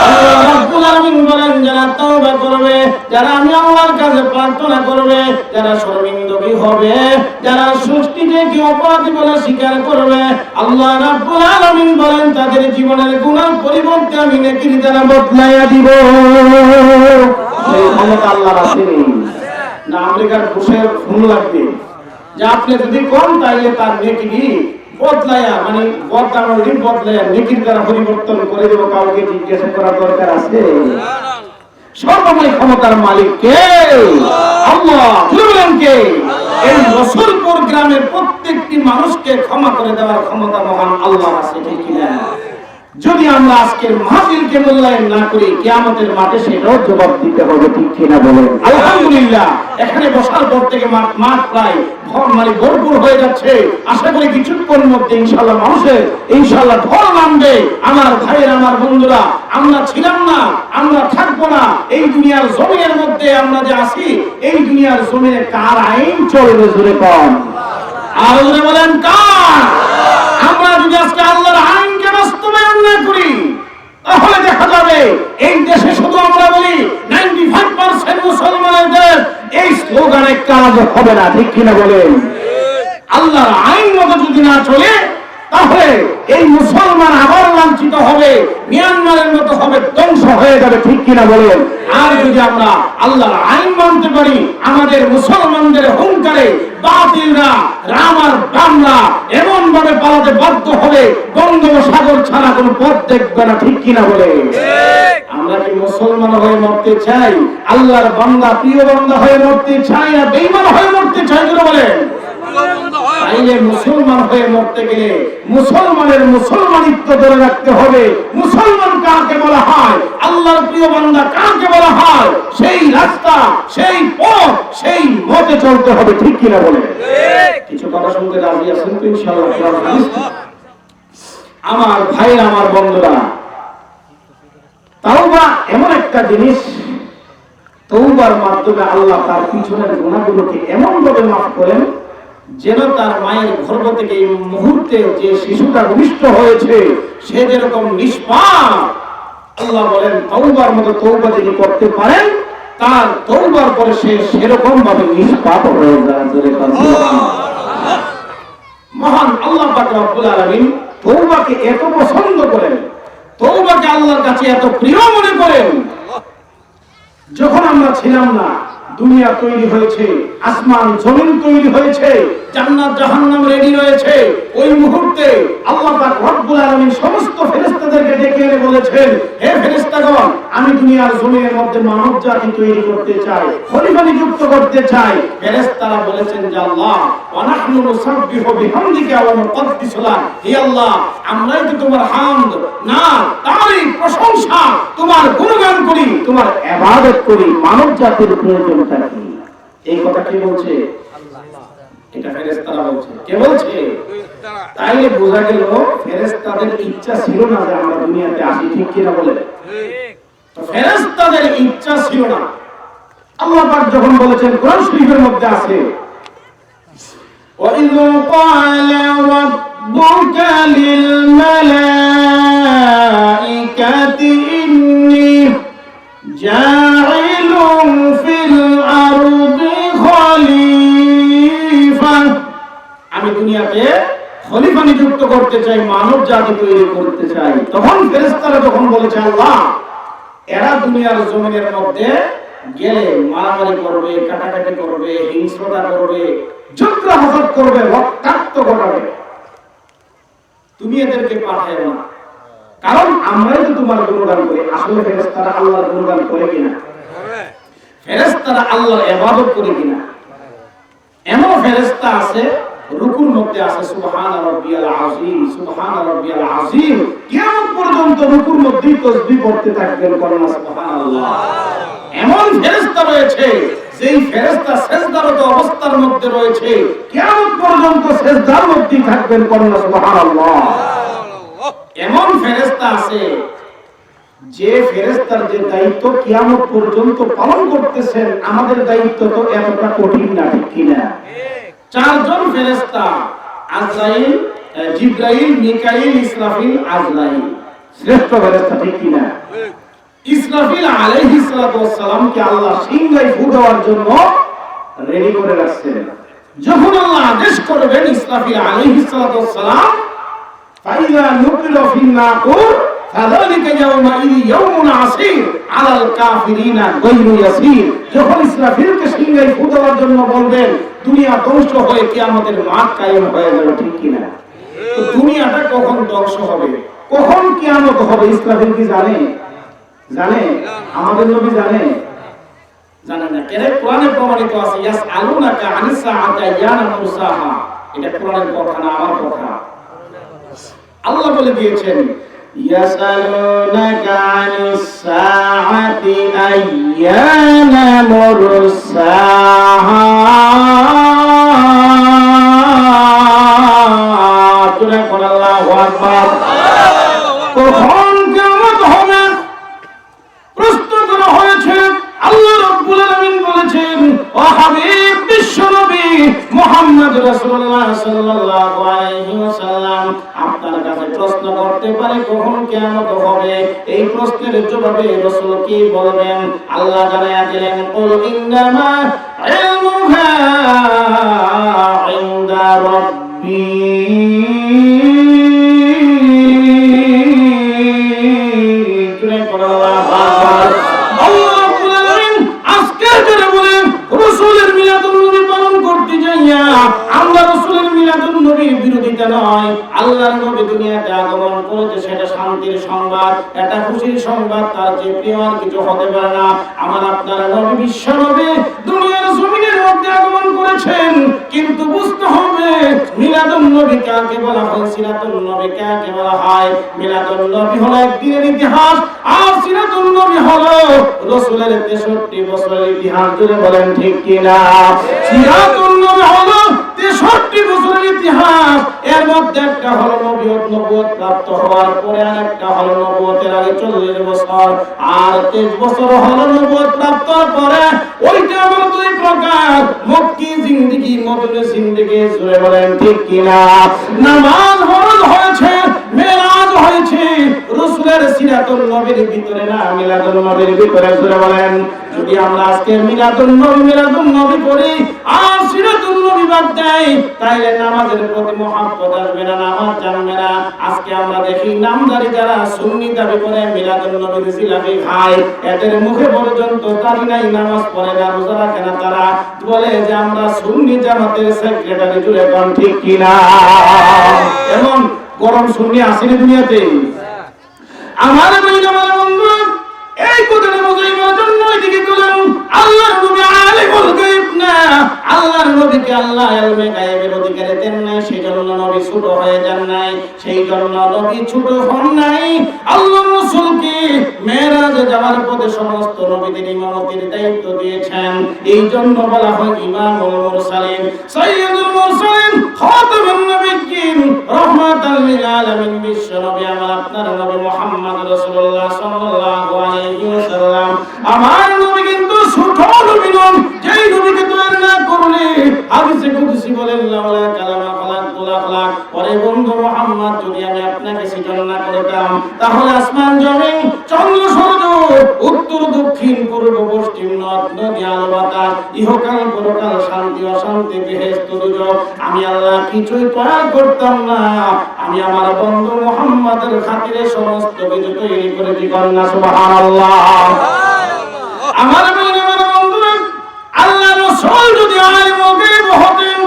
আল্লাহ রাব্বুল আলামিন বলেন, যারা তওবা করবে, যারা আমি আল্লাহর কাছে প্রার্থনা করবে, যারা শর্মিন্দগি হবে, যারা সৃষ্টিকে কি অপরাধী বলে স্বীকার করবে, আল্লাহ রাব্বুল আলামিন বলেন, তাদের জীবনের গুনাহ পরিবর্তে আমি নেকির দ্বারা বদলাইয়া দিব। এই ক্ষমতা আল্লাহর আছে না? আমেরিকার ঘুষের ফোন লাগবে যে আপনি যদি কোন তাইলে তার নেকি বদলায়া, মানে বদলায়া নেকির দ্বারা পরিবর্তন করে দেব। কাউকে জিজ্ঞাসা করার দরকার আছে? সর্বময় ক্ষমতার মালিক কে? আল্লাহ। বলেন কে? এই রসুলপুর গ্রামের প্রত্যেকটি মানুষকে ক্ষমা করে দেওয়ার ক্ষমতা মহান আল্লাহ আছে, ঠিক কিনা? যদি আমরা আজকের মাহফিলকে মূল্যায়ন না করি, কিয়ামতের মাঠে সেটাও জবাব দিতে হবে, ঠিক কিনা বলেন? আলহামদুলিল্লাহ, এখানে বসার পর থেকে মাঠ প্রায় ভরপুর হয়ে যাচ্ছে। আশা করি কিছুক্ষণের মধ্যে ইনশাআল্লাহ মানুষের ইনশাআল্লাহ ঢল নামবে। আমার ভাইয়ের, আমার বন্ধুরা, আমরা ছিলাম না, আমরা থাকবো না। এই দুনিয়ার জমিনের মধ্যে আমরা যে আছি, এই দুনিয়ার জমিনে কার আইন চলবে? জোরে কন, আর জোরে বলেন কার? আমরা যদি আজকে আল্লাহর আইনকে বাস্তবায়ন না করি, তাহলে দেখা যাবে এই দেশে শুধু আমরা বলি 95% মুসলমানের দেশ, এই স্লোগানে কাজ হবে না, ঠিক কিনা বলেন? আল্লাহর আইন মতো যদি না চলে, তাহলে এই মুসলমান আবার লাঞ্ছিত হবে, মিয়ানমারের মতো হবে, ধ্বংস হয়ে যাবে, ঠিক কিনা বলেন? আর যদি আমরা আল্লাহর আইন মানতে পারি, আমাদের মুসলমানদের হুঙ্কারে বাতিলরা, রামার বামরা এমন ভাবে পালাতে বাধ্য হবে, বঙ্গোপসাগর ছাড়া কোনো পথ দেখবে না, ঠিক কিনা বলে? আমরা কি মুসলমান হয়ে মরতে চাই? আল্লাহর বান্দা, প্রিয় বান্দা হয়ে মরতে চাই না বেঈমান হয়ে মরতে চাই? করে বলেন। তাইলে মুসলমান হয়ে মরতে গেলে মুসলমানের মুসলমানিত্ব ধরে রাখতে হবে। মুসলমান কাকে বলা হয়, আল্লাহর প্রিয় বান্দা কাকে বলা হয়, সেই রাস্তা, সেই পথ, সেই মতে চলতে হবে, ঠিক কিনা বলে? কিছু কথা শুনতে রাজি আছেন তো ইনশাআল্লাহ? আমার ভাই, আমার বন্ধুরা, তাওবা এমন একটা জিনিস, তওবার মাধ্যমে আল্লাহ তার পিছনের গুনাহগুলোকে এমন ভাবে মাফ করেন যেন তার মায়ের গর্ভ থেকে এই মুহূর্তে যে শিশুটা ভূমিষ্ঠ হয়েছে সে যেরকম নিষ্পাপ, আল্লাহ বলেন তওবার মতো তওবা যদি করতে পারেন, তার তওবার পরে সে সেরকম ভাবে নিষ্পাপ হয়ে যায়। মহান আল্লাহ পাক রব্বুল আলামিন তওবাকে এত পছন্দ করেন, তওবাকে আল্লাহর কাছে এত প্রিয় মনে করেন। যখন আমরা ছিলাম না, দুনিয়া তৈরি হয়েছে, আসমান জমিন তৈরি হয়েছে, জান্নাত জাহান্নাম রেডি রয়েছে, ওই মুহূর্তে আল্লাহ পাক রব্বুল আলামিন সমস্ত ফেরেশতাদেরকে ডেকে এনে বলেছেন, হে ফেরেশতাগণ, আমি দুনিয়ার জমিনের মধ্যে মানব জাতি তৈরি করতে চাই, খলিফা নিযুক্ত করতে চাই। ফেরেশতারা বলেছেন যে আল্লাহ, ওয়া নাহনু নুসাব্বিহু বিহামদিকা ওয়া নুকদ্দিসু লাক, হে আল্লাহ, আমরাই তো তোমার হামদ, না তারিফ, প্রশংসা, তোমার গুণগান করি, তোমার ইবাদত করি, মানব জাতির প্রয়োজনটা কি? এই কথা কে বলছে? এটা ফেরেশতারা বলছে। কে বলছে? তাইলে বোঝা গেল ফেরেশতাদের ইচ্ছা ছিল না যে আমরা দুনিয়াতে আসি, ঠিক কিনা বলেন? তো ফেরেশতাদের ইচ্ছা ছিল না। আল্লাহ পাক যখন বলেছেন, কোরআন শরীফের মধ্যে আছে, وَإِذْ قَالَ رَبُّكَ لِلْمَلَائِكَةِ إِنِّي جَاعِلٌ فِي الْأَرْضِ خَلِيفَةً, আমি দুনিয়াতে খলিফা নিযুক্ত করতে চাই, মানব জাতি তৈরি করতে চাই। তখন ফেরেশতারা যখন বলেছে, আল্লাহ, এরা দুনিয়ার জমিনের মধ্যে গেলে মারামারি করবে, কাটাকাটি করবে, হিংস্রতা করবে, যুদ্ধ হাসাদ করবে, রক্তাক্ত ঘটাবে, তুমি এদেরকে পাঠায় না, কারণ আমরাই তো তোমার গুণগান করি। আসলে ফেরেশতারা আল্লাহর গুণগান করে কিনা? ফেরেশতারা আল্লাহর ইবাদত করে কিনা? এমন ফেরেশতা আছে রুকুর মধ্যে আছে সুবহান রাব্বিয়াল আযীম, সুবহান রাব্বিয়াল আযীম, কিয়ামত পর্যন্ত রুকুর মধ্যেই তাসবিহ করতে থাকবেন, করোনা সুবহানাল্লাহ। এমন ফেরেশতা রয়েছে যেই ফেরেশতা সিজদারত অবস্থার মধ্যে রয়েছে, কিয়ামত পর্যন্ত সিজদার মধ্যেই থাকবেন, করোনা সুবহানাল্লাহ। এমন ফেরেশতা আছে যে ফেরেশতার যে দায়িত্ব কিয়ামত পর্যন্ত পালন করতেছেন, আমাদের দায়িত্ব তো এতটা কঠিন না, ঠিক কিনা? চারজন ফেরেশতা, আজরাইল, জিবরাইল, মিকাইল, ইসরাফিল, আজরাইল, শ্রেষ্ঠ ফেরেশতা, ঠিক কিনা? ইসরাফিল আলাইহিস সালাতু ওয়াস সালামকে আল্লাহ সিংহায় ফু দেওয়ার জন্য রেডি করে রাখছেন। যখন আল্লাহ আদেশ করবেন ইসরাফিল আলাইহিস সালাতু ওয়াস সালাম, ফাইযা নুকিরা ফিন নাকুর ফাযালিকা ইয়াওমাইযি ইয়াওমুন আসীর আলাল কাফিরিনা গায়রু ইয়াসীর, যখন ইসরাফিলকে সিংহায় ফু দেওয়ার জন্য বলবেন, দুনিয়া ধ্বংস হয়ে কিয়ামতের মাঠ কায়েম হয়ে যাবে, ঠিক কিনা? তো দুনিয়াটা কখন ধ্বংস হবে, কখন কিয়ামত হবে, ইসরাফিল কি জানে? জানে? আমাদের নবী জানে? জানে না। কেন? কোরআনে প্রমাণিত আছে, ইয়াসআলুনাকা আনিস সাআতি আইয়ানা মুরসাহা, এটা কোরআনের কথা না, আমার কথা। আল্লাহ বলে দিয়েছেন, ইয়াসআলুনাকা আনিস সাআতি আইয়ানা মুরসাহা, আল্লাহু আকবার। কখন কিয়ামত হবে প্রশ্ন করা হয়েছে। আল্লাহ রাব্বুল আলামিন বলেছেন, ও হাবিব বিশ্বনবী মুহাম্মদ রাসূলুল্লাহ সাল্লাল্লাহু আলাইহি ওয়াসাল্লাম, আপনার কাছে প্রশ্ন করতে পারে কখন কিয়ামত হবে। এই প্রশ্নের জবাবে রাসূল কি বলবেন? আল্লাহ জানায়া দিলেন, কুল ইন্নামা ইলমুহা ইনদা রাব্বি নয়। আল্লাহর নবী দুনিয়াতে আগমন করেছে, সেটা শান্তির সংবাদ, এটা খুশির সংবাদ, তার চেয়ে প্রিয় আর কিছু হতে পারে না। আমার আপনার নবী, বিশ্ব নবী দুনিয়ার জমিনের মধ্যে আগমন করেছেন, কিন্তু বুঝতে হবে মিলাদুন নবী কাকে বলা হয়, সিরাতুন নবী কাকে বলা হয়। মিলাদুন নবী হলো একদিনের ইতিহাস, আর সিরাতুন নবী হলো রাসূলের 63 বছরের ইতিহাস। জুড়ে বলেন ঠিক কিনা? সিরাতুন নবী হলো 63 বছরের ইতিহাস। এর মধ্যে একটা হলো নবুয়ত প্রাপ্ত হওয়ার পরে, আর একটা হলো নবুয়তের আগে 40 বছর, আর 23 বছর হলো নবুয়ত প্রাপ্তর পরে। ওইটা হলো দুই প্রকার, মক্কি জিন্দেগি, মদনী জিন্দেগি। জুড়ে বলেন ঠিক কিনা? নামাজ ফরজ হয়েছে, মেরাজ হয়েছে রাসূলের সিরাতুন নবীর ভিতরে না, মিলাদুন নবীর ভিতরে। জুড়ে বলেন, যদি আমরা আজকে মিলাদুন নবী করি আর সিরাতুন নবী বিভাগ দেয় তাইলে নামাজের প্রতি মহব্বত আসবে না, নামাজ জানবে না। আজকে আমরা দেখি নামদারি যারা সুন্নি দাবি করে মিলাদুন নবীর জিলাপি খায়, এদের মুখে পর্যন্ত দাড়ি নাই, নামাজ পড়ে না, রোজা রাখে না, তারা বলে যে আমরা সুন্নি জামাতের সেক্রেটারি। জুড়ে কোন ঠিক কিনা? এমন গরম সুন্নি আসেনি দুনিয়াতে। আমার বন্ধু এই কথাটা বোঝাইবার জন্য এদিকে বলেন আল্লাহর নবী আলিমুল গায়ব না, আল্লাহর নবীকে আল্লাহ ইলমে গায়বের অধিকারী দেন নাই, সেই জন্য নবী ছোট হয়ে যান নাই, সেই জন্য নবী ছোট হন নাই। আল্লাহর রাসূলকে মেরাজে যাওয়ার পথে সমস্ত নবীদের ইমামতির দায়িত্ব দিয়েছেন, এই জন্য বলা হয় ইমামুল মুরসালিন, সাইয়্যিদুল মুরসালিন, খাতামুন নবিয়্যিন, রাহমাতাল লিল আলামিন, বিশ্ব নবী আমার আপনার নবী মুহাম্মদ রাসূলুল্লাহ সাল্লাল্লাহু আলাইহি ওয়াসাল্লাম। আমার নবী কিন্তু ছোট নবী নন, যেই নবীকে তৈরি না করলে হাদিসে কুদসি বলেন লাউলা কালামা খালাকুল আখলাক। ওরে বন্ধু মুহাম্মদ, যদি আমি আপনাকে সৃজন না করতাম তাহলে আসমান জমিন চন্দ্র সূর্য উত্তর দক্ষিণ পূর্ব পশ্চিম নদ নদী আলো বাতাস ইহকাল পরকাল শান্তি অশান্তি বেহেশত দুজক আমি আল্লাহ কিছুই তৈরি করতাম না। আমি আমার বন্ধু মুহাম্মদের খাতিরে সমস্ত কিছু তৈরি করে দিলাম না। সুবহানাল্লাহ। আমার বন্ধুরা, আল্লাহ রাসূল যদি আলিমুল গায়ব হতেন,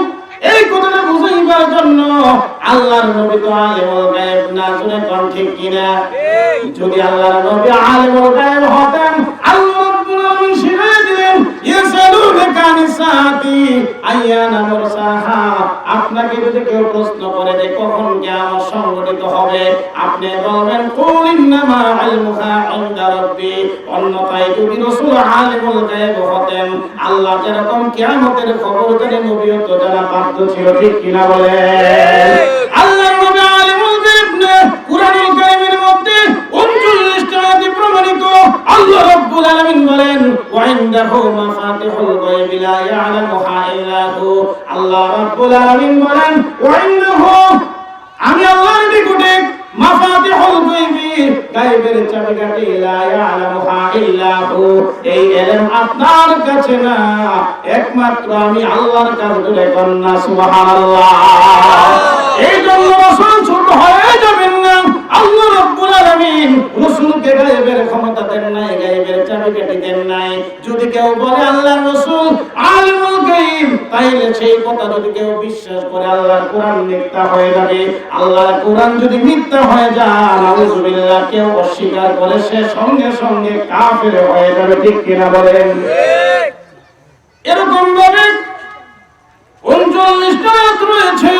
এই কথাটা বুঝাইবার জন্য আল্লাহর নবী তো আলিমুল গায়ব না। শুনে কোন ঠিক কিনা? যদি আল্লাহর নবী আলিমুল গায়ব হতেন, আল্লাহ রাব্বুল আলামিন শিখিয়ে দিলেন ইয়াসালুনাকা আনিস সাআতি আইয়ানা মুরসাহা। আপনাকে যদি কেউ প্রশ্ন করে যে কখন কিয়ামত সংঘটিত হবে, আপনি বলবেন কুল ইন্নামা ইলমুহা ইনদা রাব্বি। অন্যথায় যদি রাসূল আলিমুল গায়ব হতেন, আল্লাহ যেরকম কিয়ামতের খবর জানে, নবীও তো জানা বাধ্য ছিল। ঠিক কিনা বলে? আল্লাহর নবী আলিমুল গায়ব না। কুরআনুল কারীমের মধ্যে 39টা আয়াতে প্রমাণিত। আল্লাহ রাব্বুল আলামিন বলেন ওয়া ইনদাহু মাফাতিহুল গায়বি লা ইয়ালামুহা ইল্লা হু। আল্লাহ রাব্বুল আলামিন বলেন ওয়া ইনদাহু, আমি আল্লাহর নিকটে মাফাতিহুল গায়বি, গায়বের চাবিকাঠি, লা ইয়ালামুহা ইল্লা হু, এই ইলম আপনার কাছে না, একমাত্র আমি আল্লাহর কাছে। বলে কন্না সুবহানাল্লাহ। এই জন্য রাসূল ছোট হয়ে যাবেন না। আল্লাহ রাব্বুল আলামিন রাসূলকে গায়বের ক্ষমতা দেন নাই, গায়বের চাবিকাঠি দেন নাই। যদি কেউ বলে আল্লাহর রাসূল আলিমুল গায়ব, তাইলে সেই কথা যদি কেউ বিশ্বাস করে আল্লাহর কোরআন মিথ্যা হয়ে যাবে। আল্লাহর কোরআন যদি মিথ্যা হয়ে যায়, নাউযুবিল্লাহ, কেউ অস্বীকার করে সে সঙ্গে সঙ্গে কাফের হয়ে যাবে। ঠিক কিনা বলেন? এরকম ভাবে 39টা আয়াত রয়েছে।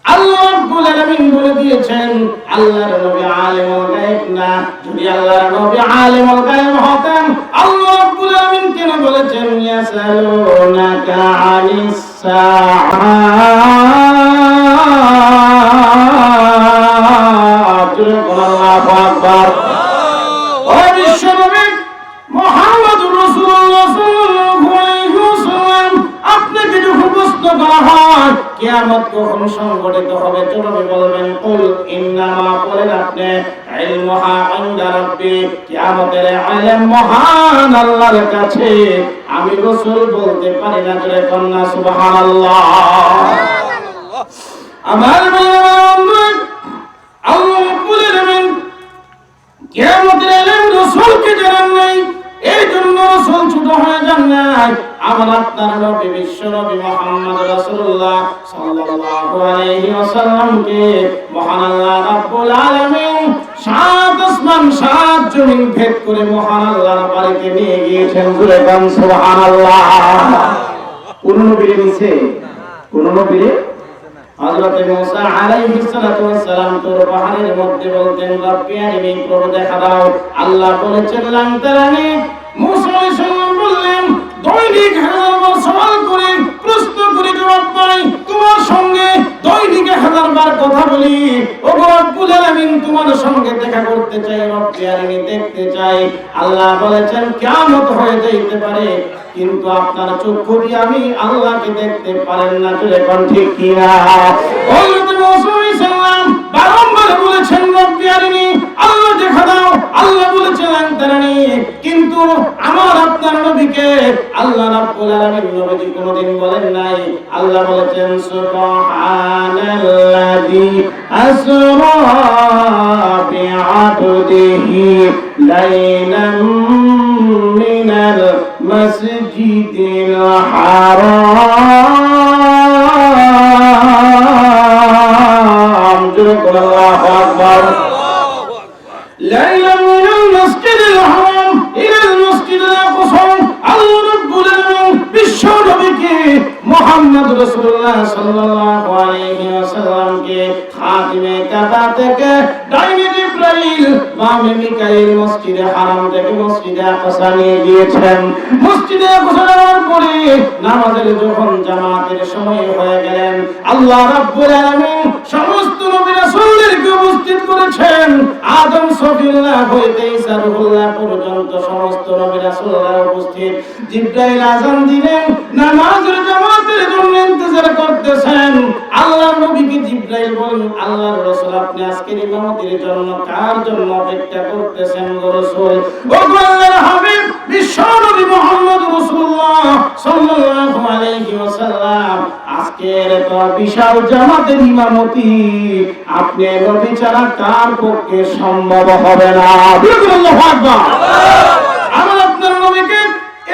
আল্লাহ রাব্বুল আলামিন বলে দিয়েছেন আল্লাহর নবী আলিমুল গায়ব না। যদি আল্লাহর নবী আলিমুল গায়ব হতেন, আল্লাহ রাব্বুল আলামিন কেন বলেছেন ইয়াসালুনাকা আনিস সাআত? আল্লাহু আকবার। ও বিশ্বনবী মুহাম্মদুর রাসূলুল্লাহ সাল্লাল্লাহু আলাইহি ওয়াসাল্লাম, আপনাকে যখন প্রশ্ন করা হয় কিয়ামত কখন সংঘটিত হবে, নবী বলবেন কুল ইন্নামা, বলেন আপনি ইলমুহা ইনদা রাব্বি, কিয়ামতের ইলম মহান আল্লাহর কাছে, আমি রাসূল বলতে পারি না। জোরে কন্না সুবহানাল্লাহ। আমার বন্ধু, আল্লাহ রাব্বুল আলামিন কিয়ামতের ইলম রাসূলকে জানান নাই, এই জন্য রাসূল ছোট হয়ে যান নাই। আমার আপনার নবী বিশ্ব নবী মুহাম্মদ রাসূলুল্লাহ সাল্লাল্লাহু আলাইহি ওয়াসাল্লামকে মহান আল্লাহ রাব্বুল আলামিন 7 আসমান 7 জমিন ভেদ করে মহান আল্লাহর বাড়িতে নিয়ে গিয়েছেন। জোরে বলেন সুবহানাল্লাহ। কোন নবীর নিচে? কোন নবীর? হযরত মুসা আলাইহিস সালাতু ওয়াস সালাম তোর পাহাড়ের মধ্যে বলতেন রব্বি আরিনি, প্রভু দেখা দাও। আল্লাহ বলেছেন লান তারানি। মুসা আলাইহিস সালাম বললেন দৈনিক 1000 বার সওয়াল করে প্রশ্ন করে জবাব পাই, তোমার সঙ্গে দৈনিক 1000 বার কথা বলি, ও রব্বুল আলামিন তোমার সঙ্গে দেখা করতে চাই, রব্বি আরিনি দেখতে চাই। আল্লাহ বলেছেন কিয়ামত হয়ে যাইতে পারে, কিন্তু আপনার চক্ষু দিয়ে আমি আল্লাহকে দেখতে পারেন না। চলে কোন ঠিক কিনা? হযরত মুসা আলাইহিস সালাম বারংবার বলেছেন রব্বি আরিনি, আল্লাহ দেখা দাও, আল্লাহ বলেছিলেন তারানি, কিন্তু আমার আপনার নবীকে আল্লাহ রাব্বুল আলামিন নবী কোনদিন বলেন নাই। আল্লাহ বলেছেন সুবহানাল্লাযী আসরা বিআবদিহি লাইলাম মিনাল মাসজিদিল হারাম। আল্লাহু আকবার। লাইলাম মিনাল মাসজিদিল হারাম ইলাল মাসজিদিল আকসা। আল্লাহ রাব্বুল আলামিন বিশ্ব নবীকে মুহাম্মদ রাসূলুল্লাহ সাল্লাল্লাহু আলাইহি ওয়াসাল্লামকে খাতিমে কাবা থেকে ডাইনে জিবরাইল বামে মিকাইল মসজিদে হারাম থেকে মসজিদে আকসা নিয়ে গিয়েছেন। মসজিদে আকসা যাওয়ার পরে নামাজের যখন জামাতের সময় হয়ে গেলেন, আল্লাহ রাব্বুল আলামিন সমস্ত নবী রাসূলদেরকে উপস্থিত করেছেন। আদম সফিউল্লাহ হইতে ঈসা রূহুল্লাহ পর্যন্ত সমস্ত নবী রাসূলরা উপস্থিত। জিবরাইল আযান দিলেন, নামাজের জামাতের জন্য ইন্তজার করতেছেন। আল্লাহর নবীকে জিবরাইল বলেন, আল্লাহর রাসূল আপনি আজকের ইমামতির জন্য কার জন্য অপেক্ষা করতেছেন গো রাসূল? ও আল্লাহর হাবিব বিশ্ব নবী মুহাম্মদ রাসূলুল্লাহ সাল্লাল্লাহু আলাইহি ওয়াসাল্লাম, আজকের তো বিশাল জামাতের ইমামতি আপনি নবী ছাড়া কার পক্ষে সম্ভব হবে না? আল্লাহু আকবার। আমার আপনার নবীকে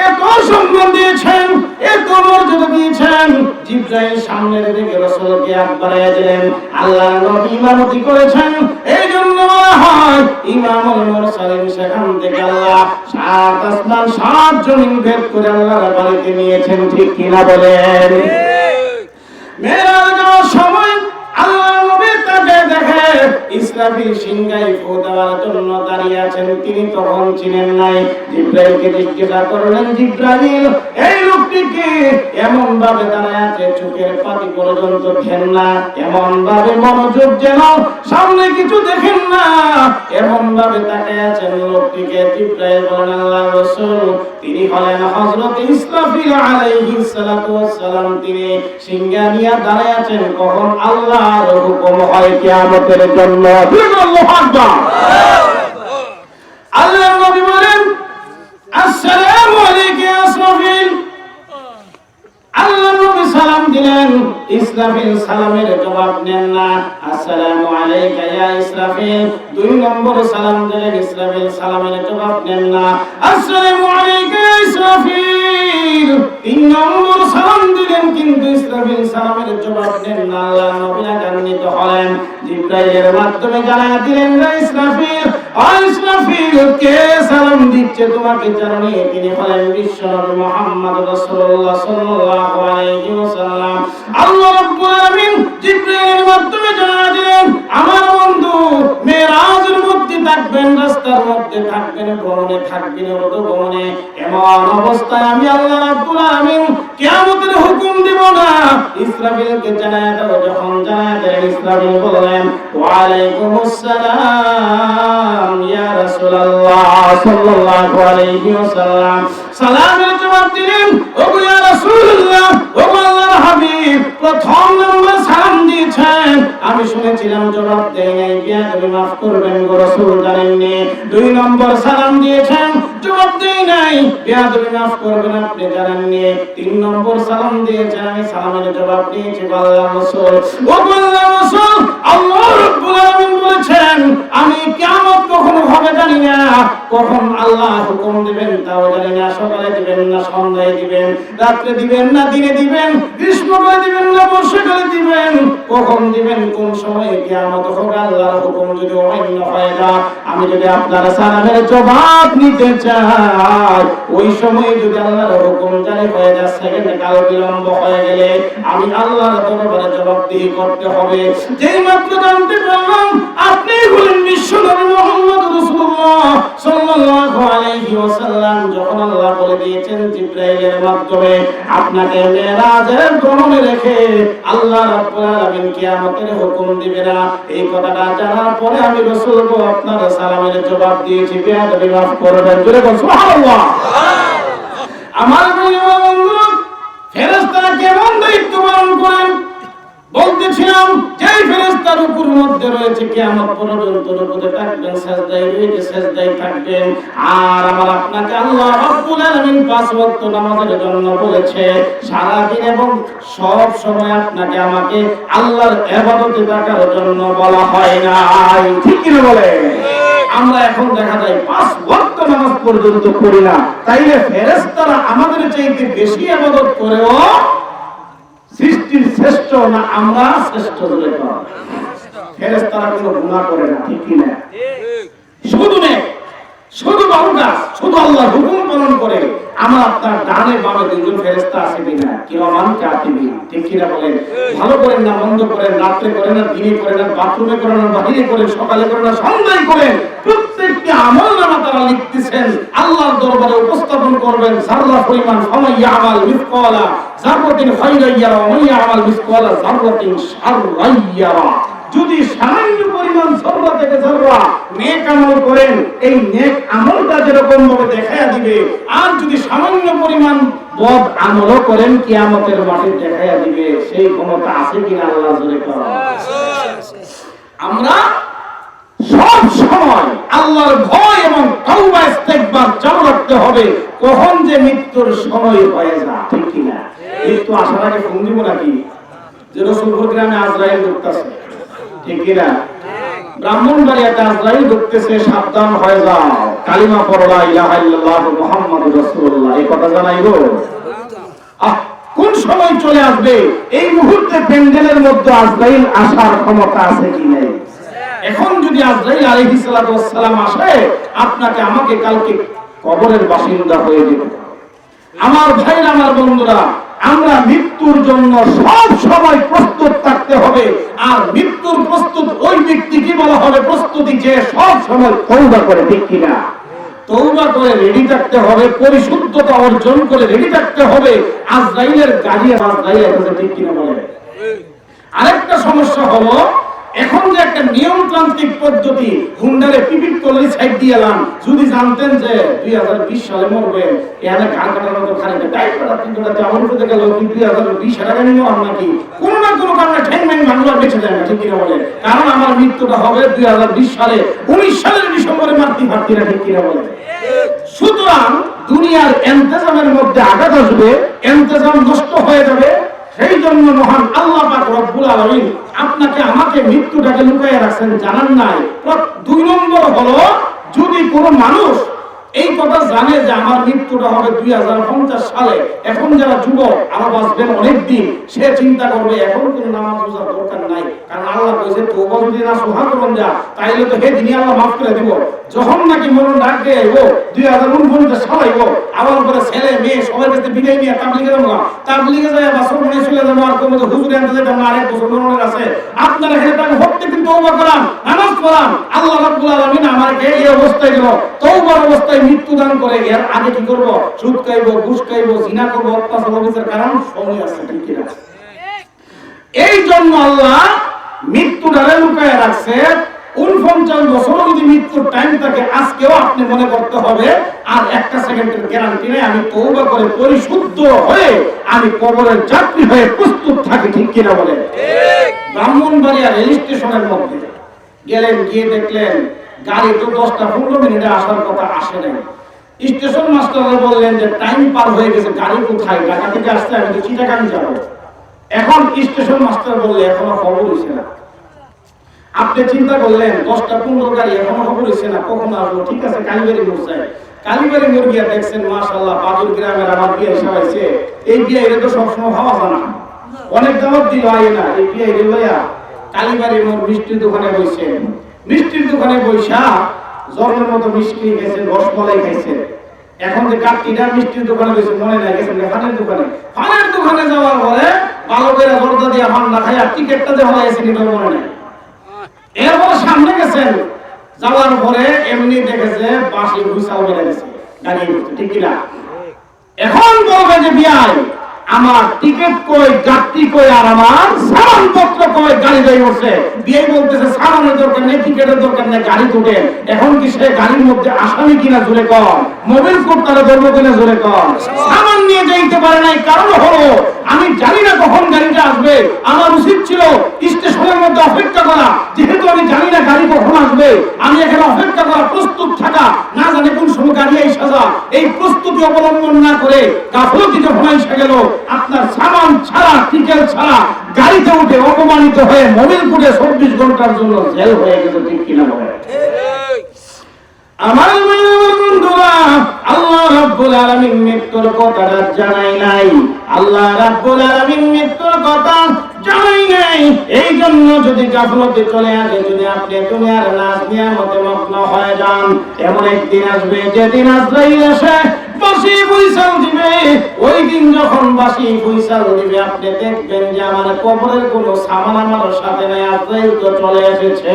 এত সম্মান দিয়েছেন, এত মর্যাদা দিয়েছেন, জিবরাইল সামনের দিকে রাসূলকে হাত বাড়িয়ে দিলেন। আল্লাহর নবী ইমামতি করেছেন, এই জন্য বলা হয় ইমামুল মুরসালিন। সেখান থেকে আল্লাহ সাত আসমান সাত জমিন ভেদ করে আল্লাহর বাড়িতে নিয়েছেন, ঠিক কিনা বলেন? মেরাজ যাওয়ার সময় আল্লাহর নবী তাকে দেখে ইসরাফিল সিংহায় ফু দেওয়ার জন্য দাঁড়িয়ে আছেন। তিনি তখন চিনেন নাই। জিবরাইলকে জিজ্ঞাসা করলেন, জিবরাইল এই লোকটিকে এমন ভাবে দাঁড়ায় আছে, চোখের পাতি পর্যন্ত ফেন না, এমন ভাবে মনোযোগ যেন সামনে কিছু দেখেন না, এমন ভাবে তাকিয়ে আছেন লোকটিকে। জিবরাইল বলেন, আল্লাহর রাসূল তিনি হলেন হযরত ইসরাফিল আলাইহিস সালাতু ওয়াস সালাম। তিনি সিংহা নিয়ে দাঁড়ায় আছেন, কখন আল্লাহর হুকুম হয় কিয়ামতের জন্য। আল্লাহু আকবার। আল্লাহর নবী বলেন, আসসালামু আলাইকা ইয়া ইসরাফিল। আল্লাহর নবী সালাম দিলেন, ইসরাফিল সালামের জবাব নেন না। আসসালামু আলাইকা ইয়া ইসরাফিল। দুই নম্বর সালাম দিলেন, ইসরাফিল সালামের জবাব নেন না। আসসালামু আলাইকা ইয়া ইসরাফিল। তিন নম্বর সালাম দিলেন, কিন্তু ইসরাফিল সালামের জবাব নেন না। আল্লাহর নবী রাগান্বিত হলেন, জিবরাইলের মাধ্যমে জানায়া দিলেন, ইসরাফিল ইসরাফিল কে সালাম দিচ্ছে তোমাকে জানি? তিনি হলেন বিশ্বনবী মুহাম্মদ রাসূলুল্লাহ সাল্লাল্লাহু আলাইহি ওয়াসাল্লাম। আল্লাহ রাব্বুল আলামিন জিবরাইলের মাধ্যমে জানায়া দিলেন, আমার বন্ধু মেরাজের মধ্যে থাকবেন, রাস্তার মধ্যে থাকবেন, ভ্রমণে থাকবেন, ভ্রমণে এমন অবস্থায় আমি আল্লাহ রাব্বুল আলামিন কিয়ামতের হুকুম দিব না। ইসরাফিলকে জানায়া দাও। যখন জানায়া দিলেন, ইসরাফিল বললেন, ওয়া আলাইকুমুস সালাম ইয়া রাসূলুল্লাহ সাল্লাল্লাহু আলাইহি ওয়াসাল্লাম। সালামের জবাব দিলেন, ও ইয়া রাসূলুল্লাহ, ও আল্লাহর হাবিব প্রথম নম্বর সালাম দিয়েছেন, আমি শুনেছিলাম জবাব দেই নাই, বিয়াদবি মাফ করবেন গো রাসূল, জানেননি। দুই নম্বর সালাম দিয়েছেন, জবাব দেই নাই, বিয়াদবি মাফ করবেন, আপনি জানেননি। তিন নম্বর সালাম দিয়েছেন, আমি সালামের জবাব দিয়েছি আল্লাহর রাসূল। ও আল্লাহর রাসূল, আল্লাহ রাব্বুল আলামিন বলেছেন, আমি কিয়ামত কখন হবে জানি না, কখন আল্লাহ হুকুম দিবেন তাও জানি না, সকালে দিবেন না সন্ধ্যায় দিবেন, রাত্রে দিবেন না দিনে দিবেন, গ্রীষ্মকালে দিবেন না বর্ষাকালে দিবেন, কখন দিবেন, কোন সময়ে কিয়ামত হবে, আল্লাহর হুকুম যদি অমান্য হয়ে যায়, আমি যদি আপনার সালামের জবাব নিতে চাই, ওই সময়ে যদি আল্লাহর হুকুম জারি হয়ে যায়, সেকেন্ড কাল বিলম্ব হয়ে গেলে আমি আল্লাহর দরবারে জবাবদিহি করতে হবে। যেই মাত্র জানতে পারলাম আপনি হলেন বিশ্বনবী মুহাম্মদ রাসূলুল্লাহ সাল্লাল্লাহু আলাইহি ওয়াসাল্লাম, যখন আল্লাহ বলে দিয়েছেন জিবরাইলের মাধ্যমে আপনাকে মেরাজের ভ্রমণে রেখে আল্লাহ রাব্বুল আলামিন কিয়ামতের হুকুম দিবে না, এই কথাটা জানার পরে আমি রাসূল গো আপনার সালামের জবাব দিয়েছি, বিয়াদবি মাফ করবেন। জোরে বল সুবহানাল্লাহ। আমার বন্ধু, ফেরেশতারা কেমন দায়িত্ব পালন করেন বলতেছিলাম, যেই ফেরেশতা রুকুর মধ্যে রয়েছে, কিয়ামত পর্যন্ত রুকুতে থাকবেন, সিজদায় রয়েছে, সিজদায় থাকবেন। আর আমার আপনাকে আল্লাহ রাব্বুল আলামিন 5 ওয়াক্ত নামাজের জন্য বলেছে। সারা দিন এবং সব সময় আপনাকে আমাকে আল্লাহর ইবাদতে থাকার জন্য বলা হয় নাই, ঠিক কি না বলে? আমরা এখন দেখা যায় 5 ওয়াক্ত নামাজ পর্যন্ত করি না, তাইলে ফেরেশতারা আমাদের চাইতে বেশি ইবাদত করেও সৃষ্টির শ্রেষ্ঠ না আমরা শ্রেষ্ঠ বলে কয়? ফেরেশতারা কোনো গুনাহ করে না, ঠিক কি না? শুধু নেই, শুধু বান্দা, শুধু আল্লাহর হুকুম পালন করে। আমার আপনার ডানে বামে দুজন ফেরেশতা আছে কিনা? কিরামান কাতিবিন, ঠিক কি না বলেন? ভালো করেন না মন্দ করেন, রাতে করেন না দিনে করেন না, বাথরুমে করেন না বাহিরে করেন, সকালে করেন না সন্ধ্যায় করেন, প্রত্যেকটি আমলনামা তারা লিখতেছেন, আল্লাহর দরবারে উপস্থাপন করবেন। যাররা পরিমাণ ফামাইয়া আমাল মিসকালা যাররাতিন খায়রান ইয়ারা ওয়া মাইয়া আমাল মিসকালা যাররাতিন শাররান ইয়ারা। যদি সামান্য পরিমাণ যাররা থেকে যাররা নেক আমল করেন, এই নেক আমলটা যেরকম ভাবে দেখায়া দিবে, আর যদি সামান্য পরিমাণ বদ আমল করেন কিয়ামতের মাঠে দেখায়া দিবে। সেই ক্ষমতা আছে কিনা আল্লাহ জোরে কর। আমরা সব সময় আল্লাহর ভয় এবং তওবা ইস্তেগফার চালু রাখতে হবে, কখন যে মৃত্যুর সময় হয়ে যায়, ঠিক কি না? মৃত্যু আসার আগে ফোন দিব নাকি যে রসুলপুর গ্রামে আজরাইল ঢুকতেছে, ঠিক কি না? ব্রাহ্মণবাড়িয়াতে আজরাইল ঢুকতেছে, সাবধান হয়ে যাও, কালিমা পড়ো লা ইলাহা ইল্লাল্লাহ মুহাম্মাদুর রাসূলুল্লাহ, এই কথা জানাইবো। কোন সময় চলে আসবে এই মুহূর্তে প্যান্ডেলের মধ্যে আজরাইল আসার ক্ষমতা আছে কি নাই? এখন যদি আজরাইল আলাইহিস সালাতু ওয়াস সালাম আসে, আপনাকে আমাকে কালকে কবরের বাসিন্দা হয়ে যেতে হবে। আমার ভাইরা, আমার বন্ধুরা, আমরা মৃত্যুর জন্য সব সময় প্রস্তুত থাকতে হবে। আর মৃত্যুর প্রস্তুত ওই ব্যক্তিকে বলা হবে প্রস্তুতি যে সব সময় তওবা করে, ঠিক কি না? তওবা করে রেডি থাকতে হবে, পরিশুদ্ধতা অর্জন করে রেডি থাকতে হবে। আজরাইলের গাড়ি আজরাইল আছে, ঠিক কি না বলে? আরেকটা সমস্যা হলো, এখন যে একটা নিয়মতান্ত্রিক পদ্ধতি, হুন্ডারে পিপিপ করে সাইড দিয়ে এলাম, যদি জানতেন যে 2020 সালে মরবে, এখানে গান কাটানোর তো খানিকটা টাইট করা তিনটা আমার উপরে গেল 2020 টাকা নিয়ে আর নাকি কোনো না কোনো কারণে ঠ্যাং ম্যাং ভাঙলো বেঁচে যায় না, ঠিক কিনা বলে? কারণ আমার মৃত্যুটা হবে 2020 সালে, 19 সালের ডিসেম্বরে মারতে পারতি না, ঠিক কিনা বলে? সুতরাং দুনিয়ার ইন্তজামের মধ্যে আঘাত আসবে, ইন্তজাম নষ্ট হয়ে যাবে। সেই জন্য মহান আল্লাহ পাক রব্বুল আলামিন আপনাকে আমাকে মৃত্যুটাকে লুকিয়ে রাখছেন, জানান নাই। 2 নম্বর হলো, যদি কোনো মানুষ এই কথা জানে যে আমার মৃত্যুটা হবে 2050 সালে, এখন যারা যুবক আরো বাঁচবেন অনেক দিন, সে চিন্তা করবে এখন কোনো নামাজ রোজার দরকার নাই, কারণ আল্লাহ কইছে তওবা যদি না সুহা করুন যা, তাইলে তো হে দিনই আল্লাহ মাফ করে দিব। যখন নাকি মরণ ডাক দিয়ে আইবো 2049 সাল আইবো, আমার পরে ছেলে মেয়ে সবার কাছে বিদায় নিয়ে তাবলীগে যাবো, তাবলীগে যায় বছর মনে চলে যাবো, আর কোনো হুজুরে আনতে যেতে না, আরেক বছর মরণের আছে। আপনারা এখানে তাকে প্রত্যেকদিন তওবা করান, নামাজ পড়ান, আল্লাহ রাব্বুল আলামিন আমাকে এই অবস্থায় দিল, তওবার অবস্থায় মৃত্যু দান করে। এর আগে কি করব? সুদ খাইবো, ঘুষ খাইবো, জিনা করবো, অত্যাচার অবিচার, কারণ সময় আছে, ঠিক কি না? এই জন্য আল্লাহ মৃত্যুটারে লুকায় রাখছে। 49 বছর যদি মৃত্যুর টাইম থাকে, আজকেও আপনি মনে করতে হবে আর একটা সেকেন্ডের গ্যারান্টি নেই, আমি তওবা করে পরিশুদ্ধ হয়ে আমি কবরের যাত্রী হয়ে প্রস্তুত থাকি, ঠিক কিনা বলে? ব্রাহ্মণবাড়িয়া রেল স্টেশনের মধ্যে গেলেন, গিয়ে দেখলেন গাড়ি তো 10-15 মিনিটে আসার কথা, আসে নাই। স্টেশন মাস্টাররা বললেন যে টাইম পার হয়ে গেছে, গাড়ি কোথায়? ঢাকা থেকে আসতে আমি তো চিটাগাং যাবো। এখন স্টেশন মাস্টার বললে এখনো খবর হইছে না। আপনি চিন্তা করলেন 10-15 গাড়ি এখনো খবর হইছে না, কখন আসবো? ঠিক আছে, কালীবাড়ি মোড় যাই। কালীবাড়ি মোড় গিয়া দেখছেন মাশাআল্লাহ বাদুর গ্রামের আমার বিয়ে সবাইছে। এই বিয়ে এটা তো সবসময় ভাবা যায় না, অনেক দাওয়াত দিল আয় না। এই বিয়ে লইয়া কালীবাড়ি মোড় মিষ্টির দোকানে বইছে, মিষ্টির দোকানে বইসা জর্মের মতো মিষ্টি খাইছেন, রসমালাই খাইছেন। এখন যে কাটিটা মিষ্টির দোকানে গেছে, মনে নাই গেছেন ফানের দোকানে। ফানের দোকানে যাওয়ার পরে ভালো করে জর্দা দিয়ে ঠান্ডা খাইয়া টিকেটটা যে হলাইছে এটা মনে নাই। এরপর সামনে গেছেন, যাওয়ার পরে এমনি দেখেছে বাসি হুইসাল বেড়ে গেছে গাড়ি, ঠিক কিনা? এখন বলবে যে বিয়াই আমার টিকেট কই, যাত্রী কই, আর আমার সামানপত্র কই, গাড়ি যাই উঠছে। বিয়ে বলতেছে সামানের দরকার নেই, টিকেটের দরকার নেই, গাড়ি তুলে। এখন কি সে গাড়ির মধ্যে আসামি কিনা জোরে কর, মোবাইল কোড তারা ধরবো কিনা জোরে কর। সামান্য নিয়ে যাইতে পারে নাই। কারণ হলো আমি জানি না কখন গাড়িটা আসবে। আমার উচিত ছিল স্টেশনের মধ্যে অপেক্ষা করা। যেহেতু আমি জানি না গাড়ি কখন আসবে, আমি এখানে অপেক্ষা করা, প্রস্তুত থাকা, না জানি কোন সময় গাড়ি এসে যা। এই প্রস্তুতি অবলম্বন না করে গাফলতি যখন এসে গেল, আপনার সামান ছাড়া, টিকেট ছাড়া গাড়িতে উঠে অপমানিত হয়ে মোবিল কোর্টে 24 ঘন্টার জন্য জেল হয়ে গেছে। ঠিক কিনা বলে? আমার বন্ধুরা, আল্লাহ রাব্বুল আলামিন মৃত্যুর কথাটা জানাই নাই। আল্লাহ রাব্বুল আলামিন মৃত্যুর কথা জানাই নাই। এই জন্য যদি গাফলতে চলে আসে, যদি আপনি দুনিয়ার নাজ নিয়ামতে মগ্ন হয়ে যান, এমন একদিন আসবে যেদিন আজরাইল এসে বাঁশি ফুইসাল দিবে। ওই দিন যখন বাঁশি ফুইসাল দিবে, আপনি দেখবেন যে আমার কবরের কোনো সামান আমার সাথে নাই, আজরাইল তো চলে এসেছে।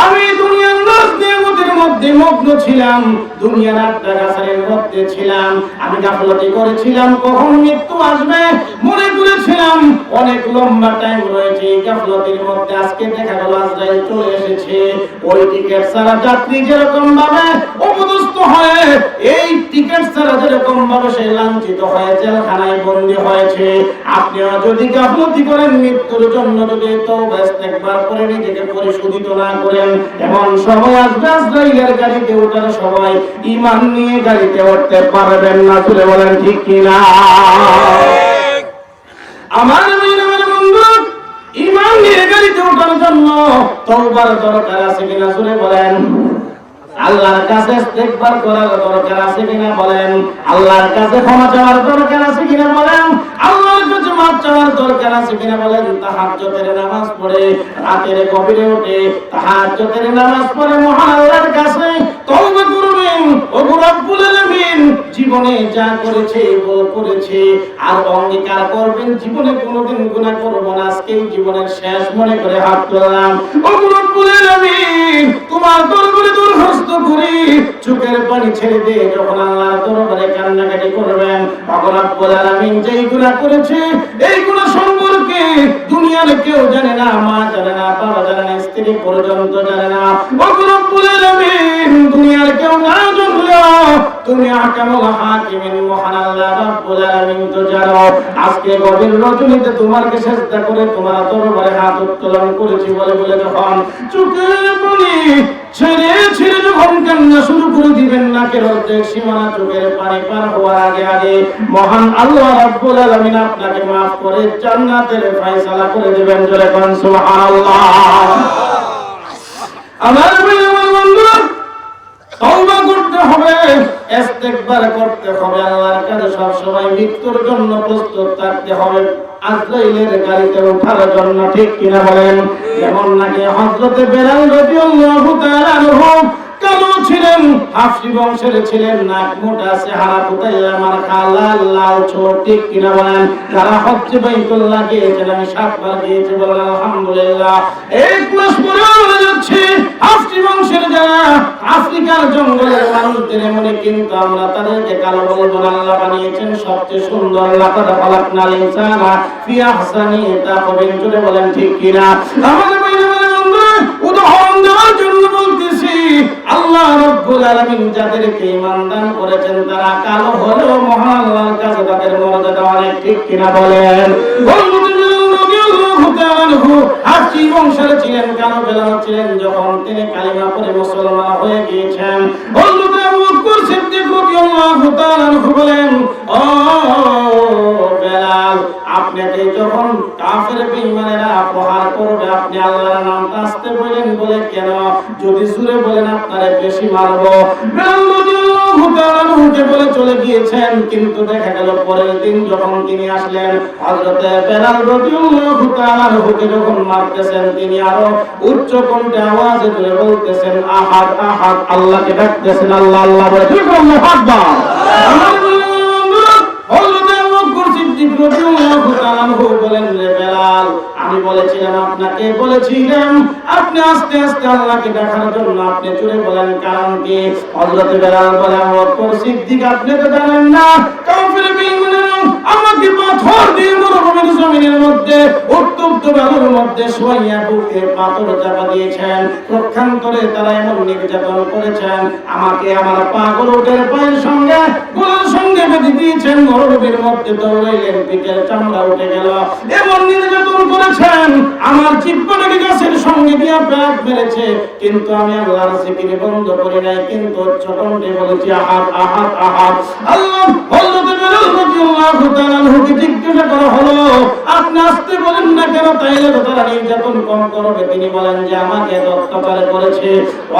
আমি দুনিয়ার নাজ নিয়ামতের মধ্যে মগ্ন ছিলাম, দুনিয়ার আড্ডা গাছের মধ্যে ছিলাম, আমি গাফলতি করেছিলাম কখন মৃত্যু আসবে মনে করেছিলাম। অনেক লম্বা টাইম রয়েছে এই গাফলতির মধ্যে। আজকে দেখা গেল আজরাইল চলে এসেছে। ওই টিকেট ছাড়া যাত্রী যেরকম ভাবে অপদস্থ হয়, এই টিকেট ছাড়া যেরকম ভাবে সে লাঞ্ছিত হয়ে জেলখানায় বন্দী হয়েছে, আপনিও যদি গাফলতি করেন, মৃত্যুর জন্য যদি তওবা ইস্তেগফার করে নিজেকে পরিশোধিত না করেন, এমন সময় আসবে আজরাইলের গাড়িতে ওঠার সময় ঈমান নিয়ে গাড়িতে উঠতে পারবেন না। তুলে বলেন ঠিক কিনা? আমার বন্ধু, ঈমান নিয়ে গাড়িতে ওঠার জন্য তওবার দরকার আছে কিনা? তুলে বলেন। আল্লাহর কাছে ইস্তেগফার করার দরকার আছে কিনা বলেন? আল্লাহর কাছে ক্ষমা চাওয়ার দরকার আছে কিনা বলেন? আল্লাহর কাছে মাফ চাওয়ার দরকার আছে কিনা বলেন? তাহাজ্জুদের নামাজ পড়ে রাতের গভীরে উঠে তাহাজ্জুদের নামাজ পড়ে মহান আল্লাহর কাছে তওবা করবেন। ওগো রব্বুল আলামিন, জীবনে যা করেছে ভুল করেছে, আর অঙ্গীকার করবেন জীবনে কোনোদিন গুনাহ করব না, আজকেই জীবনের শেষ মনে করে হাত তুললাম। ওগো রব্বুল আলামিন, তোমার দরবারে দরখাস্ত করি, চোখের পানি ছেড়ে দিয়ে যখন আল্লাহর দরবারে কান্নাকাটি করবেন, ওগো রব্বুল আলামিন, যেই গুনাহ করেছে এই গুনাহ সম্পর্কে দুনিয়ার কেউ জানে না, মা জানে না, বাবা জানে না, স্ত্রী পর্যন্ত জানে না। ওগো রব্বুল আলামিন, দুনিয়ার কেউ না জানলেও তুমি আহকামুল হাকিমিন মহান আল্লাহ রাব্বুল আলামিন তো জানো। আজকে গভীর রজনীতে তোমার কাছে সেজদা করে তোমার দরবারে হাত উত্তোলন করেছি বলে বলে যখন চোখের পানি ছেড়ে ছেড়ে যখন কান্না শুরু করে দিবেন, নাকের অর্ধেক সীমানা চোখের পানি পার হওয়ার আগে আগে মহান আল্লাহ রাব্বুল আলামিন আপনাকে মাফ করে জান্নাতের ফয়সালা করে দিবেন। জোরে কোন সুবহানাল্লাহ। আমার বন্ধুরা, তওবা করতে হবে, ইস্তেগফার করতে হবে, আল্লাহর কাছে সব সময় মৃত্যুর জন্য প্রস্তুত থাকতে হবে, আজরাইলের গাড়িতে ওঠার জন্য। ঠিক কিনা বলেন? যেমন নাকি হযরতে বেলাল রাদিয়াল্লাহু তাআলা আনহু কালো ছিলেন, হাফসি বংশের ছিলেন, নাক মোটা, চেহারা পুতাইলা মার্কা, লাল লাল ছোট। ঠিক কিনা বলেন? যারা হজ্জে বাইতুল্লাহ গিয়েছেন, আমি 7 বার গিয়েছি, বলেন আলহামদুলিল্লাহ। 1 মাস পরে বলে যাচ্ছে হাফসি বংশের যারা আফ্রিকার জঙ্গলের মানুষদের মনে, কিন্তু আমরা তাদেরকে কালো বলবো না। আল্লাহ বানিয়েছেন সবচেয়ে সুন্দর। লাকাদ খালাকনাল ইনসানা ফি আহসানি তাকওয়িম। জোরে বলেন ঠিক কিনা? আমাদের উদাহরণ দেওয়ার জন্য বলতেছি, আল্লাহ রাব্বুল আলামিন যাদেরকে ঈমান দান করেছেন তারা কালো হলেও মহান আল্লাহর কাছে তাদের মর্যাদা অনেক। ঠিক কিনা বলেন? হাফসি বংশের ছিলেন, কালো বেলাল ছিলেন। যখন তিনি কালিমা পড়ে মুসলমান হয়ে গিয়েছেন, হযরত আবু বকর সিদ্দিক রাদিয়াল্লাহু তাআলা আনহু বলেন, ও বেলাল, আপনাকে যখন কাফের বেঈমানেরা প্রহার করবে, আপনি আল্লাহর নামটা আস্তে বলেন। বলে কেন? যদি জোরে বলেন আপনারে বেশি মারবো। বেলাল রাদিয়াল্লাহু তাআলা আনহুকে বলে চলে গিয়েছেন। কিন্তু দেখা গেল পরের দিন যখন তিনি আসলেন, হযরত বেলাল রাদিয়াল্লাহু তাআলা আনহুকে যখন মারতেছেন, তিনি আরো উচ্চ কণ্ঠে আওয়াজে তুলে বলতেছেন, আহাদ আহাদ, আল্লাহকে ডাকতেছেন, আল্লাহ আল্লাহ বলে। ঠিক আল্লাহু আকবার। বলেন, রে বেলাল, আমি বলেছিলাম, আপনাকে বলেছিলাম আপনি আস্তে আস্তে আল্লাহকে দেখার জন্য আপনি চলে বলেন, কারণ কি? হযরত বেলাল বলে, আবু বকর সিদ্দিক, আপনি তো জানেন না কাফের বেঈমানেরা আমাকে পাথর দিয়ে মরুভূমির জমিনের মধ্যে উত্তপ্ত বালুর মধ্যে শোয়াইয়া বুকে পাথর চাপা দিয়েছেন। পক্ষান্তরে তারা এমন নির্যাতন করেছেন, আমাকে আমার পাগল উটের পায়ের সঙ্গে গলার সঙ্গে বেঁধে দিয়েছেন, মরুভূমির মধ্যে দৌড়াইলেন, পিঠের চামড়া উঠে গেল। এমন নির্যাতন করেছেন, আমার জিহ্বাটাকে গাছের সঙ্গে দিয়া ব্যাগ মেরেছে, কিন্তু আমি আল্লাহর জিকির বন্ধ করি নাই, কিন্তু উচ্চকণ্ঠে বলেছি আহাদ আহাদ আহাদ। আল্লাহ হযরত বেলাল রাদিয়াল্লাহু তাআলা আনহুকে জিজ্ঞাসা করা হলো, আপনি আসতে বলেন না কেন, তাইলে তো তারা নির্যাতন কম করবে। তিনি বলেন যে আমাকে অত্যাচার করেছে,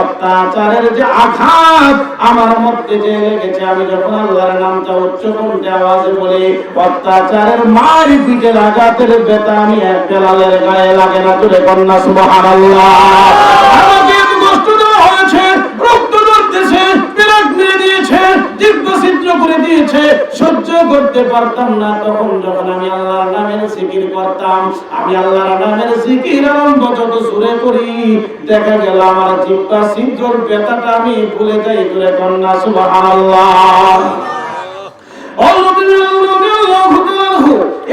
অত্যাচারের যে আঘাত আমার মধ্যে যে লেগেছে, আমি যখন আল্লাহর নামটা উচ্চকণ্ঠে আওয়াজে বলি, অত্যাচারের মার পিঠে আঘাতের ব্যথা আমি এক বেলালের গায়ে লাগে না। জোরে কন্যা সুবহানাল্লাহ। আমাকে এত কষ্ট দেওয়া হয়েছে, রক্ত ঝরতেছে, পেরাক মেরে দিয়েছে, জিহ্বা ছিদ্র করে দিয়েছে, সহ্য করতে পারতাম না। তখন যখন আমি আল্লাহর নামের জিকির করতাম, আমি আল্লাহর নামের জিকির আরম্ভ যত জোরে করি, দেখা গেল আমার জিহ্বা ছিদ্রর ব্যথাটা আমি ভুলে যাই। জোরে কন্যা সুবহানাল্লাহ।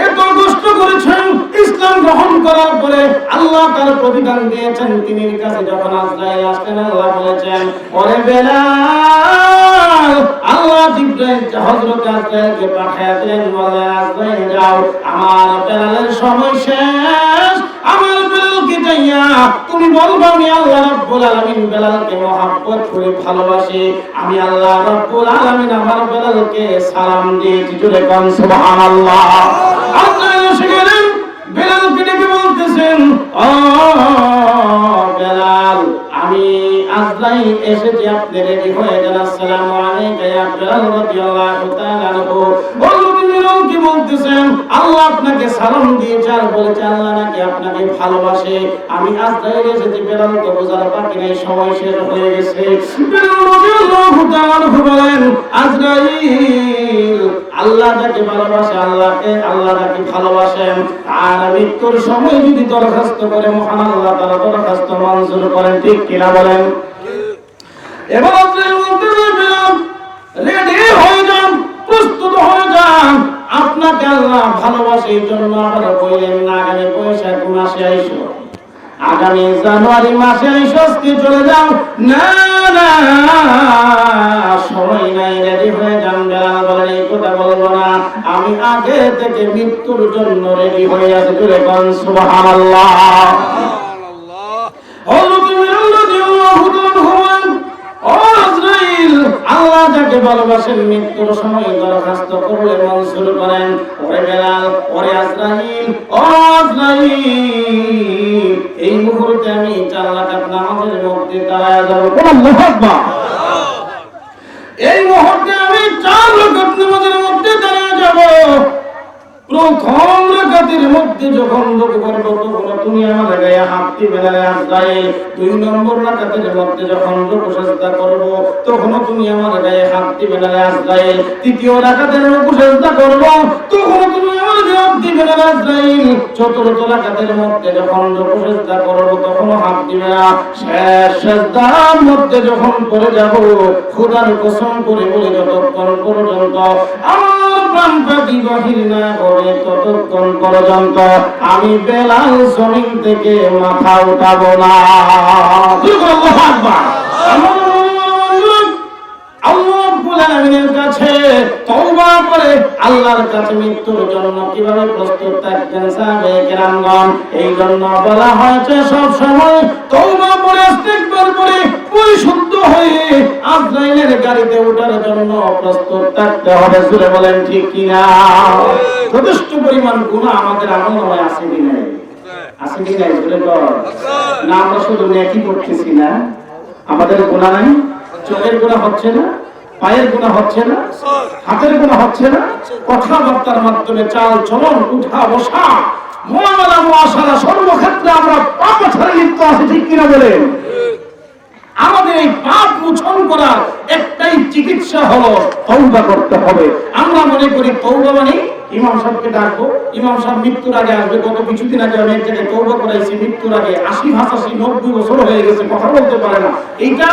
এত কষ্ট করেছেন, ইসলাম গ্রহণ করার পরে আল্লাহ তার প্রতিদান দিয়েছেন। তিনি কাছে যখন আজরাইল আসলেন, আল্লাহ বলেছেন, ওরে বেলাল, আল্লাহ জিবরাইল হযরত আজরাইলকে পাঠিয়ে দিলেন, বলে আজরাইল যাও, আমার বেলালের সময় শেষ, আমার বেলালকে যাইয়া তুমি বলবো আমি আল্লাহ রাব্বুল আলামিন বেলালকে মহব্বত করে ভালোবাসি, আমি আল্লাহ রাব্বুল আলামিন আমার বেলালকে সালাম দিয়েছি। জোরে কোন সুবহানাল্লাহ। আজরাইল এসে গেলেন, বেলালকে ডেকে বলতেছেন, ও বেলাল, আমি আজরাইল এসেছি, আপনি রেডি হয়ে যান। আসসালামু আলাইকা ইয়া বেলাল রাদিয়াল্লাহু তাআলা আনহু। কি বলতেছেন, আল্লাহ আপনাকে সালাম দিয়েছে আর বলেছে আল্লাহ নাকি আপনাকে ভালোবাসে। আমি আজরাইল এসেছি, বেলালকে বোঝার বাকি নেই, সময় শেষ হয়ে গেছে। বেলাল রাদিয়াল্লাহু তাআলা আনহু বলেন, আজরাইল, আল্লাহ যাকে ভালোবাসে, আল্লাহ তাকে ভালোবাসেন, আর মৃত্যুর সময় যদি দরখাস্ত করে মহান আল্লাহ তাআলা দরখাস্ত মঞ্জুর করেন। ঠিক কিনা বলেন? এবার আজরাইল বলতেছে, বেলাল রেডি হয়ে যান, প্রস্তুত হয়ে যান, আপনাকে আল্লাহ ভালোবাসে। এই জন্য আবার বললেন না আগামী বৈশাখ মাসে আইসো, আগামী জানুয়ারি মাসে আইসো, আজকে চলে যাও। না না, সময় নাই, রেডি হয়ে যান। বেলাল বলেন, এই কথা বলবো না, আমি আগে থেকে মৃত্যুর জন্য রেডি হয়ে আছি। জোরে কোন সুবহানাল্লাহ। আল্লাহ যাকে ভালোবাসেন, মৃত্যুর সময় দরখাস্ত করলে মঞ্জুর করেন। ওরে বেলাল, ওরে আজরাইল, ও আজরাইল, এই মুহূর্তে আমি 4 রাকাত নামাজের মধ্যে দাঁড়ায় যাব। আল্লাহু আকবার। এই মুহূর্তে আমি 4 রাকাত নামাজের মধ্যে দাঁড়ায় যাব। প্রথম রাকাতের মধ্যে যখন রুকু করব, তখন তুমি আমার গায়ে হাত দিবে না আজরাইল। 2 নম্বর রাকাতের মধ্যে যখন রুকু সিজদা করব, তখন তুমি আমার গায়ে হাত দিবে না আজরাইল। তৃতীয় রাকাতের রুকু সিজদা করব, তখন তুমি আমার গায়ে হাত দিবে না আজরাইল। চতুর্থ রাকাতের মধ্যে যখন রুকু সিজদা করব, তখন হাত দিবে না। শেষ সিজদার মধ্যে যখন পড়ে যাব, খোদার কসম করে বলি, যতক্ষণ পর্যন্ত আমার প্রাণ পাখি বাহির না করে, ততক্ষণ পর্যন্ত আমি বেলাল জমিন থেকে মাথা উঠাবো না। আল্লাহু আকবার। আল্লাহর কাছে তওবা করে আল্লাহর কাছে মৃত্যুর জন্য কিভাবে প্রস্তুত থাকবেন সাহাবায়ে কেরামগণ। এই জন্য বলা হয়েছে সব সময় তওবা করে ইস্তিগফার করে পরিশুদ্ধ হয়ে আজরাইলের গাড়িতে ওঠার জন্য প্রস্তুত থাকতে হবে। জোরে বলেন ঠিক কিনা? যথেষ্ট পরিমাণ গুনাহ আমাদের আমলনামায় আছে কি নাই? আছে কি নাই? জোরে বল। না আমরা শুধু নেকি করতেছি না, আমাদের গুনাহ নাই? চোখের গুনাহ হচ্ছে না, পায়ের গুনাহ হচ্ছে না, হাতের গুনাহ হচ্ছে না, কথাবার্তার মাধ্যমে চাল চলন, উঠা বসা, মুআমালা মুআশারা, সর্বক্ষেত্রে আমরা পাপাচারে লিপ্ত আছি। ঠিক কিনা বলেন? আমাদের এই পাপ মোচন করার একটাই চিকিৎসা হলো তওবা করতে হবে। আমরা মনে করি তওবা মানে ইমাম সাহেবকে ডাকবো, ইমাম সাহেব মৃত্যুর আগে আসবে। গত কিছুদিন আগে আমি এক জায়গায় তওবা করাইছি, মৃত্যুর আগে 80, 85, 90 বছর হয়ে গেছে, কথা বলতে পারে না। এইটা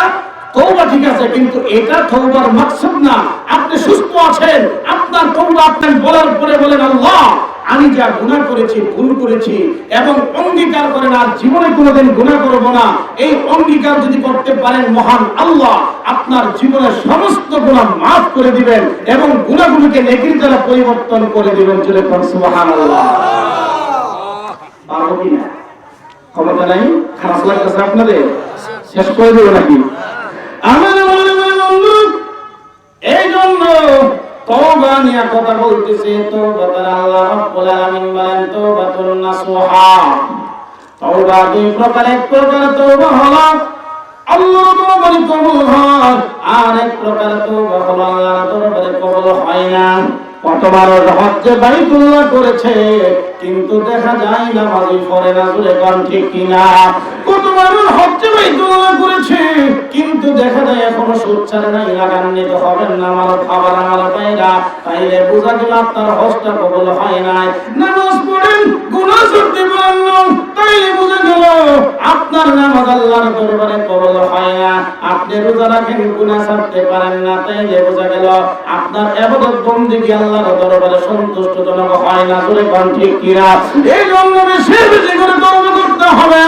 তওবা ঠিক আছে, কিন্তু এটা তওবার মাকসাদ না। আপনি সুস্থ আছেন, আপনার তওবা আপনি বলার পরে বলেন, আল্লাহ আমি যা গুনাহ করেছি, ভুল করেছি এবং অঙ্গীকার করেন আর জীবনে কোনোদিন গুনাহ করব না, এই অঙ্গীকার যদি করতে পারেন মহান আল্লাহ আপনার জীবনের সমস্ত গুনাহ মাফ করে দিবেন এবং গুনাহগুলোকে নেকির দ্বারা পরিবর্তন করে দিবেন। জোরে বলুন সুবহানাল্লাহ। পারবো কিনা? ক্ষমতা নাই? খারাপ লাগতেছে আপনাদের? শেষ করে দেব নাকি? আমার এই জন্য তওবা নিয়ে কথা বলতেছে। তওবা তার আল্লাহ রাব্বুল আলামিন বলেন তওবাতুন নাসুহা। তওবা দুই প্রকার, এক প্রকার তওবা হলো আল্লাহর দরবারে কবুল হয়, আর এক প্রকার তওবা হলো আল্লাহর দরবারে কবুল হয় না। কতবার হজ্জে বাইতুল্লাহ করেছে কিন্তু দেখা যায় নামাজই পড়ে না। জোরে কোন ঠিক কিনা? কতবার হজ্জে বাইতুল্লাহ করেছে কিন্তু দেখা যায় এখনো সুদ ছাড়ে না। লাগান্বিত হবেন না আমার খাবার আমার পায়রা, তাইলে বোঝা গেল আপনার হজটা কবুল হয় নাই। নামাজ পড়েন গুনাহ করতে পারেন না, তাইলে বোঝা গেল আপনার নামাজ আল্লাহর দরবারে কবুল হয় না। আপনি রোজা রাখেন গুনাহ ছাড়তে পারেন না, তাইলে বোঝা গেল আপনার ইবাদত বندگی আল্লাহর দরবারে সন্তুষ্টজনক হয় না। জোরে কোন ঠিক কিনা? এই জন্য বেশি বেশি করে তওবা করতে হবে।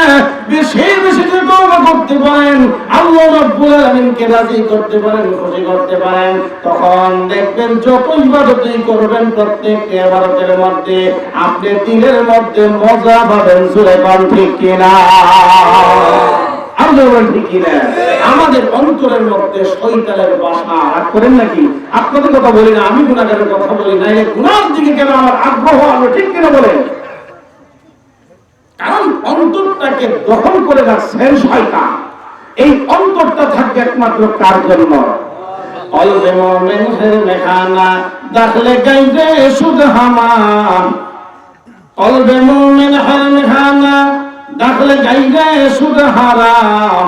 বেশি বেশি করে তওবা করতে পারেন, আল্লাহ রাব্বুল আলামিনকে রাজি করতে পারেন, খুশি করতে পারেন, তখন দেখবেন যত ইবাদতই করবেন প্রত্যেকটি ইবাদতের মধ্যে আপনি দিলের মধ্যে মজা পাবেন। জোরে কোন ঠিক কিনা? আমাদের অন্তরের মধ্যে শয়তানের বাসা। রাগ করেন নাকি? আপনাদের কথা বলি না, আমি গুনাহগারের কথা বলি না। এই গুনাহের দিকে কেন আমার আগ্রহ আলো, ঠিক কিনা বলেন? কারণ অন্তরটাকে দখল করে রাখছেন শয়তান। এই অন্তরটা থাকবে একমাত্র কার জন্য? কলবে মুমিন হে মেখানা দাখলে গাইবে সুদ হামাম। কলবে মুমিন হে মেখানা দাখলে গাইবে সুদ হারাম।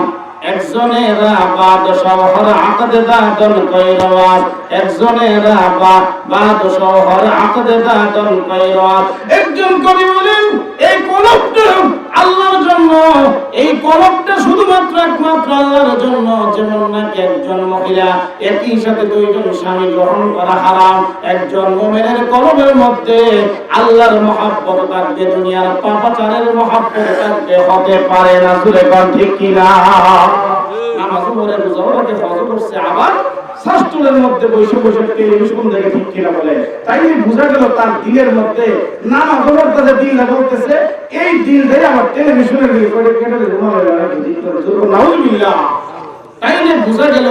একজনের আবাদ শহর আকদে দাদন কইরাত, একজনের আবাদ শহর আকদে দাদন কইরাত। একজন কবি বলেন এই কলবটা আল্লাহর জন্য, এই কলবটা শুধুমাত্র একমাত্র আল্লাহর জন্য। যেমন নাকি একজন মহিলা একই সাথে দুইজন স্বামী গ্রহণ করা হারাম, একজন মুমিনের কলবের মধ্যে আল্লাহর মহব্বত থাকবে, দুনিয়ার পাপাচারের মহব্বত থাকবে, হতে পারে না। জোরে কোন ঠিক কিনা? নামাজ পড়ে রোজা রাখে হজ করছে, আবার শাস্ত্রের মধ্যে বসে বসে টেলিভিশন দেখে, ঠিক কিনা বলে? তাই বোঝা গেল তার দিলের মধ্যে নামাজ পড়তে দিল বলতেছে, এই দিল ধরে আবার টেলিভিশনের দিকে করে কেটে নাউজুবিল্লাহ। তাইলে বোঝা গেল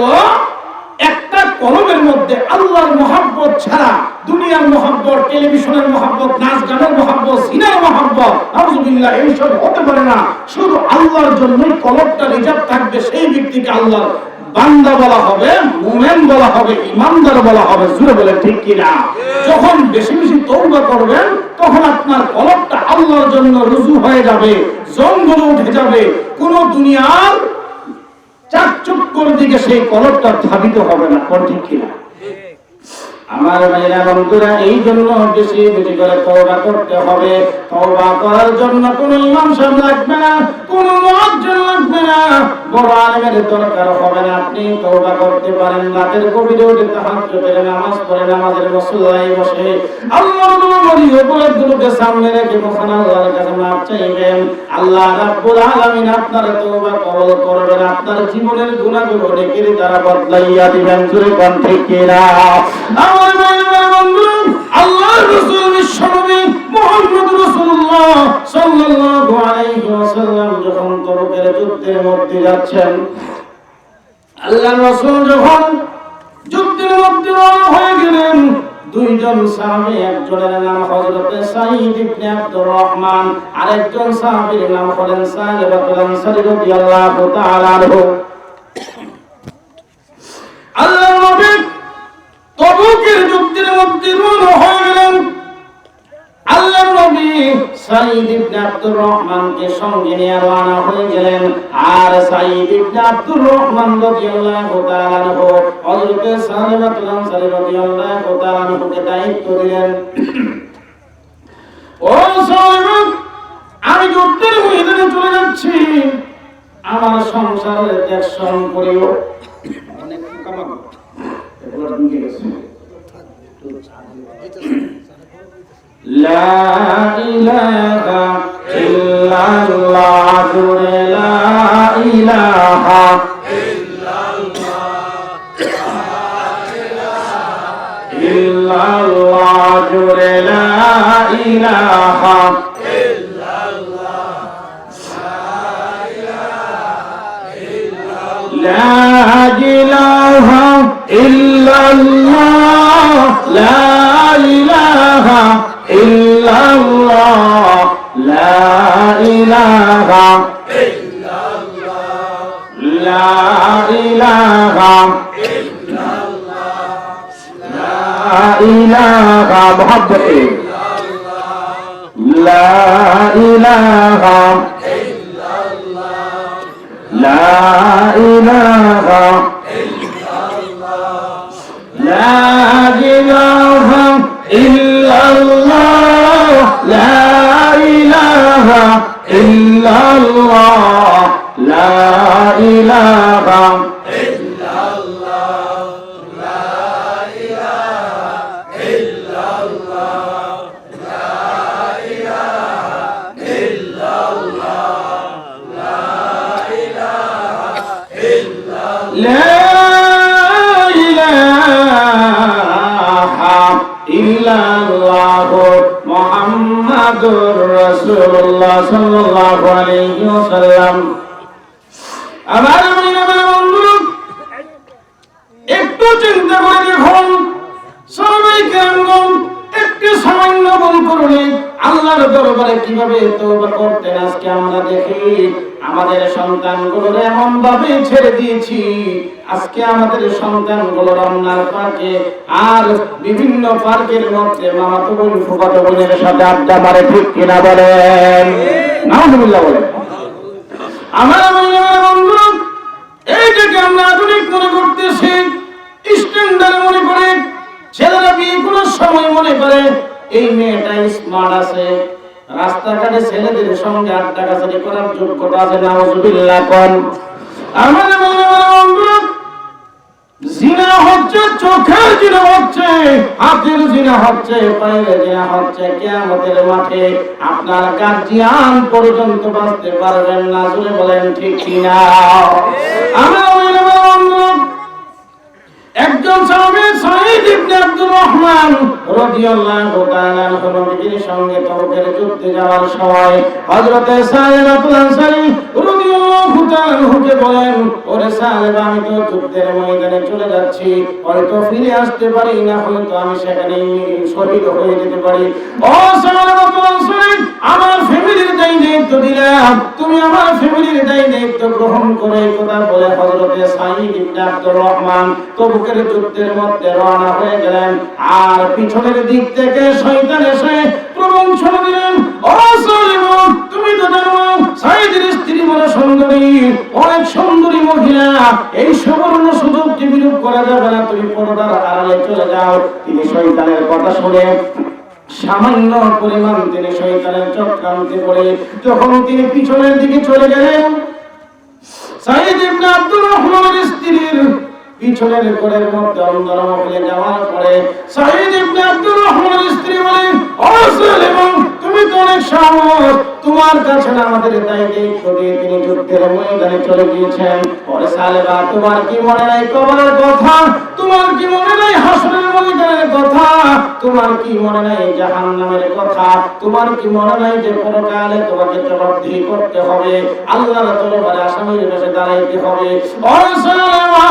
একটা কলবের মধ্যে আল্লাহর মহব্বত ছাড়া দুনিয়ার মহব্বত, টেলিভিশনের মহব্বত, নাচ গানের মহব্বত, সিনার মহব্বত, নাউজুবিল্লাহ, এইসব হতে পারে না। শুধু আল্লাহর জন্যই কলবটা রিজার্ভ থাকবে, সেই ব্যক্তিকে আল্লাহর বান্দা বলা হবে, মুমিন বলা হবে, ঈমানদার বলা হবে। জোরে বলে ঠিক কিনা? যখন বেশি বেশি তওবা করবেন তখন আপনার কলবটা আল্লাহর জন্য রুজু হয়ে যাবে, জঙ্গলে উঠে যাবে, কোন দুনিয়ার চাকচক্যর দিকে সেই কলবটা ধাবিত হবে না। কোন ঠিক কিনা? আমার ভাইরা বন্ধুরা, এই জন্য বেশি বেশি করে তওবা করতে হবে। তওবা করার জন্য কোন ইমাম সাহেব লাগবে না, কোন মুয়াজ্জিন লাগবে না, বড় আলেমের দরকার হবে না। আপনি তওবা করতে পারেন। রাতের গভীরে উঠে তাহাজ্জুদের নামাজ পড়ে নামাজের মুসল্লায় বসে আল্লাহর নবী উপলব্ধিগুলোকে সামনে রেখে মহান আল্লাহর কাছে মাফ চাইবেন। আল্লাহ রাব্বুল আলামিন আপনার তওবা কবুল করবেন, আপনার জীবনের গুনাহগুলো নেকির দ্বারা বদলাইয়া দিবেন। জোরে কোন ঠিক কিনা? আল্লাহর রাসূল বিশ্বনবী মুহাম্মদ রাসূলুল্লাহ সাল্লাল্লাহু আলাইহি ওয়াসাল্লাম যখন তবুকের যুদ্ধের মধ্যে যাচ্ছেন, আল্লাহর রাসূল যখন যুদ্ধের মধ্যে রওনা হয়ে গেলেন, দুইজন সাহাবী, একজনের নাম হযরত সাঈদ ইবনে আব্দুর রহমান, আরেকজন সাহাবীর নাম হলেন সালেবাতুল আনসারী রাদিয়াল্লাহু তাআলা আনহু। আল্লাহর নবী তবুকের যুদ্ধের মধ্যে রওনা হয়ে গেলেন। আল্লাহর নবী সাঈদ ইবনে আব্দুর রহমানকে সঙ্গে নিয়ে রওনা হয়ে গেলেন। আর সাঈদ ইবনে আব্দুর রহমান রাদিয়াল্লাহু তাআলা আনহু হযরত সালেবাতুল আনসারী রাদিয়াল্লাহু তাআলা আনহুকে দায়িত্ব দিলেন, ও সালেবাত, আমি যুদ্ধের ময়দানে চলে যাচ্ছি, আমার সংসারের দেখশন করিও। অনেক কামাবো এগুলো ঢুকে গেছে। লা ইলাহা ইল্লাল্লাহ জুড়ে লা ইলাহা ইল্লাল্লাহ জুড়ে লা ইলাহা لا إله إلا الله لا إله إلا الله لا إله إلا الله لا إله إلا الله لا إله محبتي لا إله لا إله إلا الله لا إله إلا الله لا إله إلا الله لا إله إلا الله لا إله إلا الله لا إله إلا الله لا إله إلا الله محمد رسول الله صلى الله عليه وسلم আমার বন্ধু একটু চিন্তা করে দেখুন সবাই কেমন একটু সামান্য ভুল করলে আল্লাহর দরবারে কিভাবে তওবা করতেন আজকে আমরা দেখি আমাদের সন্তানগুলোর এমন ভাবে ছেড়ে দিয়েছি আজকে আমাদের সন্তানগুলো রমনার পার্কে আর বিভিন্ন পার্কের মধ্যে মামাতো বোন ফুফাতো বোনের সাথে আড্ডা মারে ঠিক কিনা বলেন নাউজুবিল্লাহ বলেন আমার বন্ধু এইটাকে আমরা আধুনিক মনে করতেছি স্ট্যান্ডার্ড মনে করে ছেলেরা বিয়ে করার সময় মনে করে এই মেয়েটা স্মার্ট আছে রাস্তাঘাটে ছেলেদের সঙ্গে আড্ডা কাছারি করার যোগ্যতা আছে নাউজুবিল্লাহ কোন আমার বন্ধু জিনা হচ্ছে চোখের জিনা হচ্ছে হাতের জিনা হচ্ছে পায়ের জিনা হচ্ছে কিয়ামতের মাঠে আপনার গার্জিয়ান পর্যন্ত বাঁচতে পারবেন না জোরে বলেন ঠিক কিনা আমার বন্ধু একজন সাহাবী সাঈদ ইবনে আব্দুর রহমান রাদিয়াল্লাহু তাআলা আনহু নবীর সঙ্গে তবুকের যুদ্ধে যাওয়ার সময় হযরতে সালেবাতুল আনসারী রাদিয়াল্লাহু তাআলা আনহুকে বলেন ওরে সালেব আমি তো যুদ্ধের ময়দানে চলে যাচ্ছি হয়তো ফিরে আসতে পারি না হয়তো আমি সেখানেই শহীদ হয়ে যেতে পারি ও সালেবাতুল আনসারী আমার ফ্যামিলির দায়িত্ব দিলাম তুমি আমার ফ্যামিলির দায়িত্ব গ্রহণ করে কথা বলে হযরতে সাঈদ ইবনে আব্দুর রহমান তবুকের যুদ্ধের মধ্যে রওনা হয়ে গেলেন আর পিছনের দিক থেকে শয়তান এসে প্রবঞ্চন দিলেন ও সালিম তুমি তো জানো সাঈদের স্ত্রী বড় সুন্দরী অনেক সুন্দরী মহিলা এই সুবর্ণ সুযোগকে বিরূপ করা যাবে না তুমি পর্দার আড়ালে চলে যাও তিনি শয়তানের কথা শুনে সামান্য পরিমাণ তিনি শয়তানের চক্রান্তে পড়ে যখন তিনি পিছনের দিকে চলে গেলেন সাঈদ ইবনে আব্দুর রহমানের স্ত্রীর পিছনের ঘরের মধ্যে অন্ধকার হয়ে যাওয়ার পরে সাঈদ ইবনে আব্দুর রহমানের স্ত্রী বলেন ও সালেম তুমি তো অনেক সাহস তোমার কাছে আমাদের দায়িত্ব দিয়ে তিনি যুদ্ধের ময়দানে চলে গিয়েছেন পরে সালেবা তোমার কি মনে নাই কবরের কথা তোমার কি মনে নাই হাসরের ময়দানের কথা তোমার কি মনে নাই জাহান্নামের কথা তোমার কি মনে নাই যে পরকালে তোমাকে জবাবদিহি করতে হবে আল্লাহর দরবারে আসামির বেশে দাঁড়াইতে হবে ও সালেমা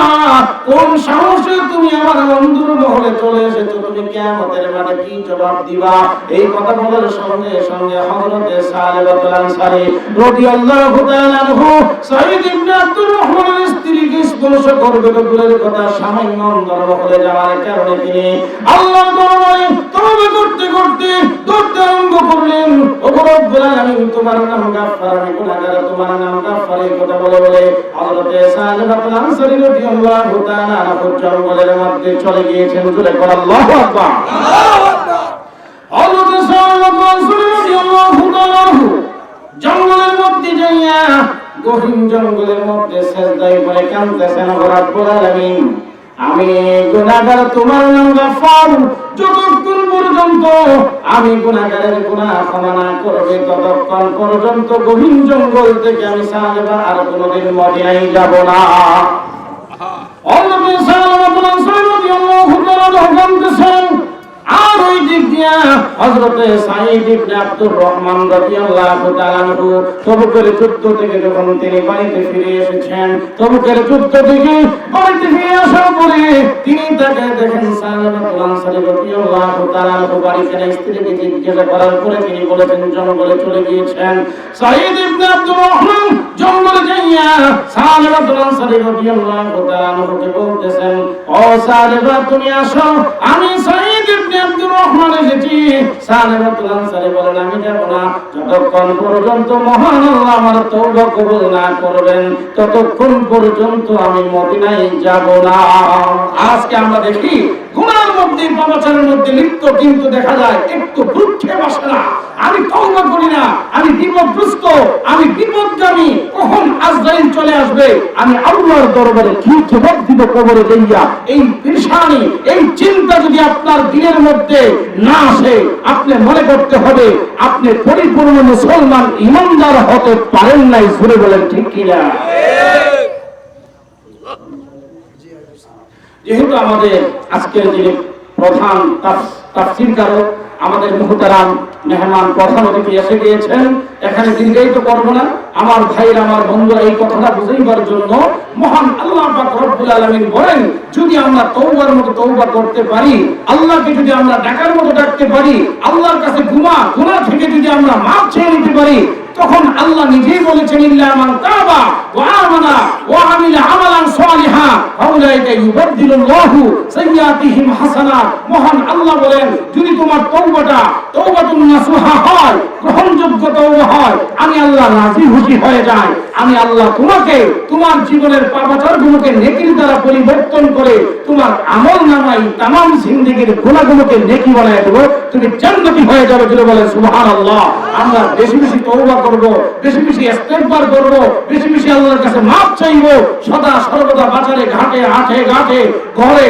কোন সাহসে তুমি আমার বন্ধুর মহলে চলে এসেছো তুমি কিয়ামতের মাঠে কি জবাব দিবা এই কথা বলার সঙ্গে সঙ্গে হযরতে সালেবাতুল আনসারী রাদিয়াল্লাহু তাআলা আনহু সাঈদ ইবনে আব্দুর রহমানের স্ত্রীকে স্পর্শ করবে তো দূরের কথা সামান্য অন্ধকার মহলে যাওয়ার কারণে তিনি আল্লাহর দরবারে তওবা করতে করতে দৌড়তে আরম্ভ করলেন ও রব্বুল আলামিন তোমার নাম গাফফার আমি গুনাহগার তোমার নাম গাফফার এই কথা বলে বলে হযরতে সালেবাতুল আনসারী রাদিয়াল্লাহু তাআলা আনহু জঙ্গলের মধ্যে চলে গিয়েছেন জোরে করে আল্লাহু আকবার আল্লাহু আকবার হযরতে সালেবাতুল আনসারী রাদিয়াল্লাহু তাআলা আনহু জঙ্গলের মধ্যে যাইয়া গহীন জঙ্গলের মধ্যে সেজদায় পড়ে কাঁদতেছেন রব্বুল আলামিন আমি গুনাহগার, তোমার নাম গফফার। যতক্ষণ পর্যন্ত আমি গুনাহগারের গুনাহ ক্ষমা না করবে, ততক্ষণ পর্যন্ত গভীর জঙ্গল থেকে আমি সালেবা আর কোনোদিন মদিনায় যাব না। আল্লাহ সাল্লাল্লাহু আলাইহি ওয়াসাল্লাম আর ওই দিক দিয়া হযরতে সাঈদ ইবনে আব্দুর রহমান রাদিয়াল্লাহু তাআলা আনহু তবুকের যুদ্ধ থেকে যখন তিনি বাড়িতে ফিরে এসেছেন, তবুকের যুদ্ধ থেকে বাড়িতে ফিরে আসার পরে তিনি তাকে দেখেন সাহাবাতুল আনসারী রাদিয়াল্লাহু তাআলা আনহু বাড়িতে স্ত্রীকে জিজ্ঞাসা করার পরে তিনি বলেছেন জঙ্গলে চলে গিয়েছেন। সাঈদ ইবনে আব্দুর রহমান জঙ্গলে যাইয়া সাহাবাতুল আনসারী রাদিয়াল্লাহু তাআলা আনহুকে বলতেছেন, ও সাহাবা তুমি আসো, আমি সাঈদ ইবনে আব্দুর রহমান এসেছি। সাহাবাতুল আনসারী বলেন আমি যাব না, যতক্ষণ পর্যন্ত মহান আল্লাহ আমার তওবা কবুল না করবেন ততক্ষণ পর্যন্ত আমি মদিনায় যাব না। আজকে আমরা দেখি গুনার মধ্যে পাপাচারের মধ্যে লিপ্ত, কিন্তু দেখা যায় একটু ভ্রুক্ষেপ আসে না। আমি তওবা করি না, আমি বিপদগ্রস্ত, আমি বিপদগামী, কখন আজরাইল চলে আসবে, আমি আল্লাহর দরবারে কি জবাব দিব কবরে যাইয়া। এই পেরেশানি, এই চিন্তা যদি আপনার দিলের মধ্যে না আসে, আপনি মনে করতে হবে আপনি পরিপূর্ণ মুসলমান ইমানদার হতে পারেন নাই। সুরে বলেন ঠিক কিনা? যেহেতু আমাদের আজকের যিনি প্রধান তাফসীরকারক আমাদের মুহতারাম মেহমান প্রধান অতিথি এসে গিয়েছেন, এখানে দীর্ঘায়িত করবো না। আমার ভাইরা, আমার বন্ধুরা, এই কথাটা বুঝাইবার জন্য মহান আল্লাহ পাক রব্বুল আলামিন বলেন, যদি আমরা তওবার মতো তওবা করতে পারি, আল্লাহকে যদি আমরা ডাকার মতো ডাকতে পারি, আল্লাহর কাছে গুনাহ থেকে যদি আমরা মাফ চেয়ে নিতে পারি, তখন আল্লাহ নিজেই বলেছেন ইল্লা মান তাবা ওয়া আমানা ওয়া আমিলা আমালান সালিহা ফাউলাইকা ইউবাদদিলুল্লাহু সাইয়্যাতিহিম হাসানাত। মহান আল্লাহ বলেন, যদি তোমার তওবাটা তওবাতুন নাসুহা হয়, গ্রহণযোগ্য তওবা হয়, আমি আল্লাহ রাজি খুশি হয়ে যাই। আমি আল্লাহ তোমাকে তোমার জীবনের পাপাচারগুলোকে নেকির দ্বারা পরিবর্তন করে তোমার আমলনামায় তামাম জিন্দেগীর গুনাহগুলোকে নেকি বানায় দেব, তুমি জান্নাতি হয়ে যাবে। যদি বলে সুবহানাল্লাহ। আমরা বেশি বেশি তওবা করব, বেশি বেশি ইস্তেগফার করব, বেশি বেশি আল্লাহর কাছে মাফ চাইব, সদা সর্বদা বাজারে ঘাটে, হাটে ঘাটে, ঘরে